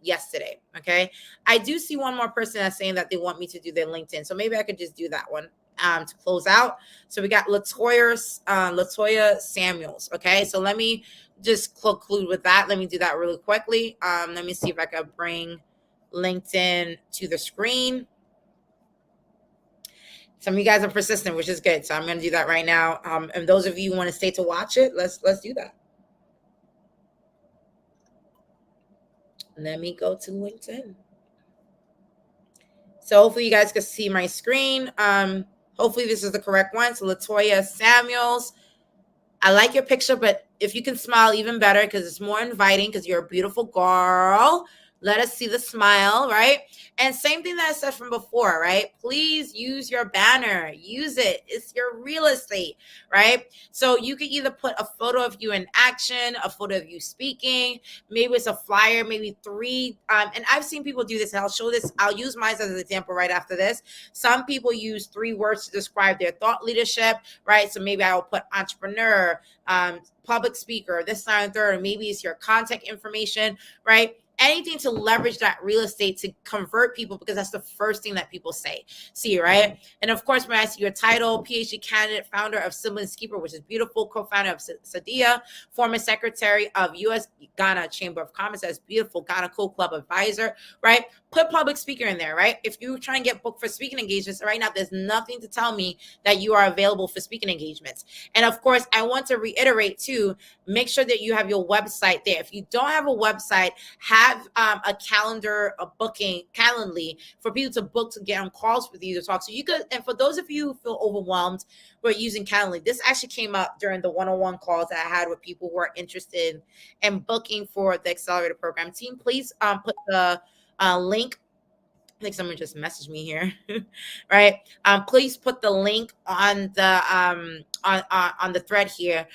yesterday. Okay. I do see one more person that's saying that they want me to do their LinkedIn. So maybe I could just do that one to close out. So we got Latoya Samuels. Okay. So let me just conclude with that. Let me do that really quickly. Let me see if I can bring LinkedIn to the screen. Some of you guys are persistent, which is good. So I'm going to do that right now. And those of you who want to stay to watch it, let's do that. Let me go to LinkedIn. So hopefully you guys can see my screen. Hopefully this is the correct one. So Latoya Samuels. I like your picture, but if you can smile, even better, because it's more inviting, because you're a beautiful girl. Let us see the smile, right? And same thing that I said from before, right? Please use your banner. Use it. It's your real estate, right? So you can either put a photo of you in action, a photo of you speaking. Maybe it's a flyer, maybe 3. And I've seen people do this. And I'll show this. I'll use mine as an example right after this. Some people use 3 words to describe their thought leadership, right? So maybe I'll put entrepreneur, public speaker, this, that, and third. Maybe it's your contact information, right? Anything to leverage that real estate to convert people, because that's the first thing that people see, right? And of course, when I see your title, PhD candidate, founder of Siblings Keeper, which is beautiful, co-founder of Sadia, former secretary of U.S. Ghana Chamber of Commerce, that's beautiful, Ghana Cool Club advisor, right? Put public speaker in there, right? If you're trying to get booked for speaking engagements right now, there's nothing to tell me that you are available for speaking engagements. And of course, I want to reiterate too, make sure that you have your website there. If you don't have a website, have a calendar, a booking, Calendly, for people to book, to get on calls with you to talk. So you could, and for those of you who feel overwhelmed with using Calendly, this actually came up during the one-on-one calls that I had with people who are interested in booking for the Accelerator Program team. Please put the link. I think someone just messaged me here, right? Please put the link on the on the thread here.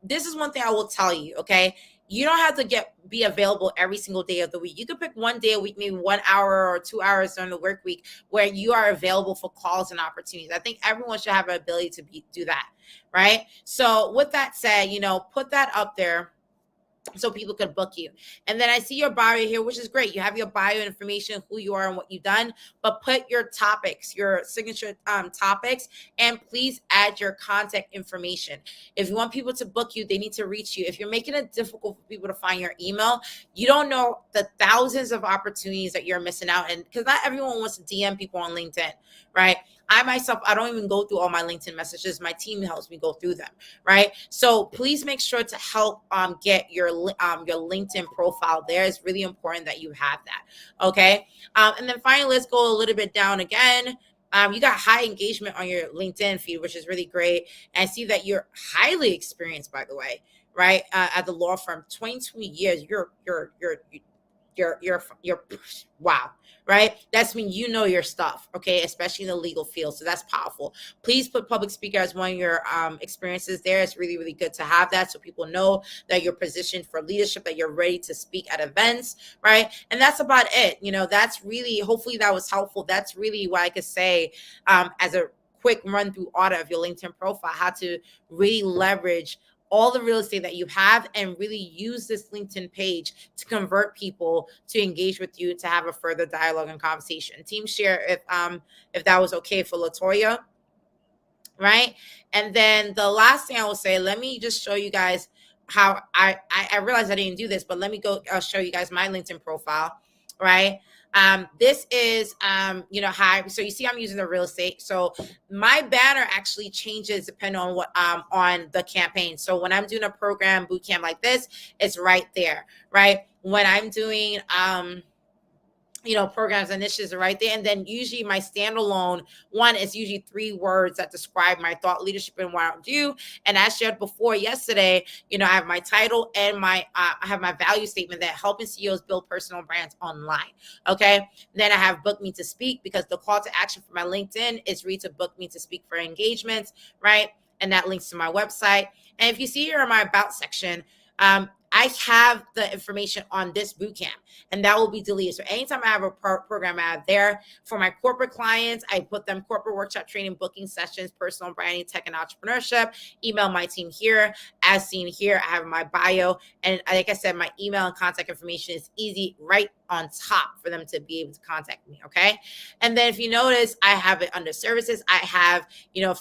This is one thing I will tell you, okay? You don't have to be available every single day of the week. You could pick one day a week, maybe 1 hour or 2 hours during the work week, where you are available for calls and opportunities. I think everyone should have an ability to do that, right? So with that said, put that up there so people could book you. And then I see your bio here, which is great. You have your bio information, who you are and what you've done, but put your topics, your signature topics, and please add your contact information. If you want people to book you, they need to reach you. If you're making it difficult for people to find your email, you don't know the thousands of opportunities that you're missing out. And because not everyone wants to DM people on LinkedIn, right? I myself, I don't even go through all my LinkedIn messages. My team helps me go through them, right? So please make sure to help get your LinkedIn profile there. It's really important that you have that, okay? And then finally, let's go a little bit down again. You got high engagement on your LinkedIn feed, which is really great. And I see that you're highly experienced, by the way, right? At the law firm, 20 years. You're wow, right? That's when you know your stuff, okay? Especially in the legal field. So that's powerful. Please put public speaker as one of your experiences there. It's really, really good to have that, so people know that you're positioned for leadership, that you're ready to speak at events, right? And that's about it. That's really, hopefully that was helpful. That's really what I could say as a quick run through audit of your LinkedIn profile, how to really leverage all the real estate that you have and really use this LinkedIn page to convert people to engage with you, to have a further dialogue and conversation. Team share if that was okay for Latoya, right? And then the last thing I will say, let me just show you guys how I realized I didn't do this, but let me go show you guys my LinkedIn profile, right? This is, hi. So you see, I'm using the real estate. So my banner actually changes depending on what, on the campaign. So when I'm doing a program boot camp like this, it's right there, right? When I'm doing, programs, initiatives are right there. And then usually my standalone one is usually 3 words that describe my thought leadership and what I do. And as shared before yesterday, I have my title and I have my value statement that helping CEOs build personal brands online. Okay. Then I have book me to speak, because the call to action for my LinkedIn is read to book me to speak for engagements, right? And that links to my website. And if you see here in my about section, I have the information on this bootcamp, and that will be deleted. So anytime I have a program, I have there. For my corporate clients, I put them corporate workshop training, booking sessions, personal branding, tech and entrepreneurship. Email my team here. As seen here, I have my bio. And like I said, my email and contact information is easy right on top for them to be able to contact me. Okay. And then if you notice, I have it under services. I have,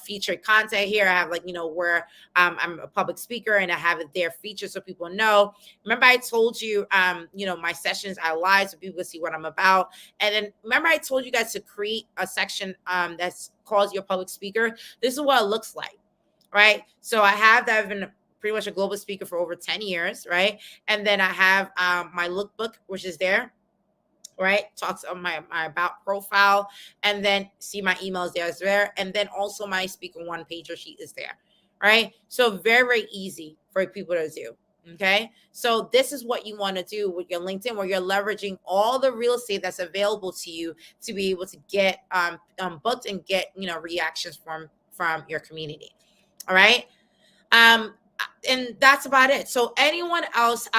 featured content here. I have where I'm a public speaker, and I have it there featured so people know. Remember I told you, my sessions are live so people can see what I'm about. And then remember I told you guys to create a section that's calls your public speaker. This is what it looks like, right? So I have that. I've been pretty much a global speaker for over 10 years, right? And then I have my lookbook, which is there, right? Talks on my about profile, and then see my emails there. And then also my speaker one pager sheet is there, right? So very, very easy for people to do. Okay. So this is what you want to do with your LinkedIn, where you're leveraging all the real estate that's available to you to be able to get booked and get, reactions from your community. All right. And that's about it. So anyone else,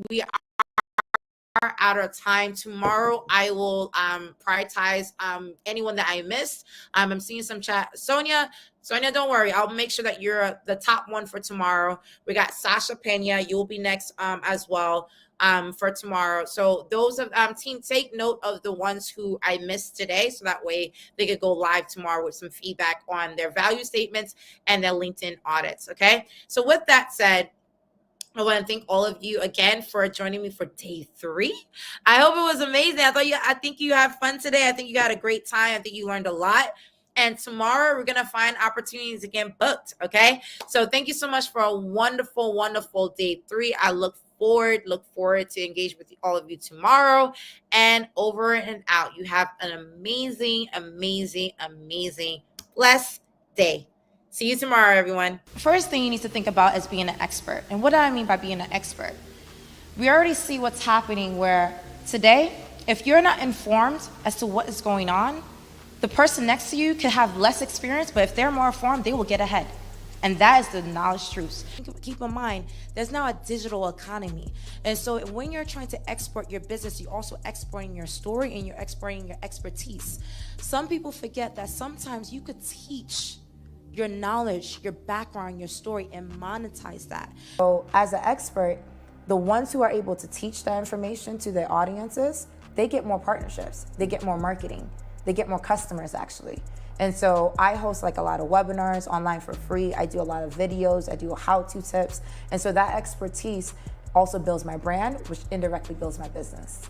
we are out of time. Tomorrow I will prioritize anyone that I missed. I'm seeing some chat. Sonia, don't worry. I'll make sure that you're the top one for tomorrow. We got Sasha Pena. You'll be next as well for tomorrow. So those of team, take note of the ones who I missed today, so that way they could go live tomorrow with some feedback on their value statements and their LinkedIn audits. Okay. So with that said, I want to thank all of you again for joining me for day 3. I hope it was amazing. I think you had fun today. I think you had a great time. I think you learned a lot. And tomorrow we're going to find opportunities to get booked. Okay. So thank you so much for a wonderful, wonderful day 3. I look forward to engage with all of you tomorrow, and over and out. You have an amazing, amazing, amazing, blessed day. See you tomorrow, everyone. First thing you need to think about is being an expert. And what do I mean by being an expert? We already see what's happening, where today, if you're not informed as to what is going on, the person next to you could have less experience, but if they're more informed, they will get ahead. And that is the knowledge truths. Keep in mind, there's now a digital economy. And so when you're trying to export your business, you're also exporting your story and you're exporting your expertise. Some people forget that sometimes you could teach your knowledge, your background, your story, and monetize that. So as an expert, the ones who are able to teach that information to their audiences, they get more partnerships, they get more marketing, they get more customers actually. And so I host a lot of webinars online for free. I do a lot of videos, I do how-to tips. And so that expertise also builds my brand, which indirectly builds my business.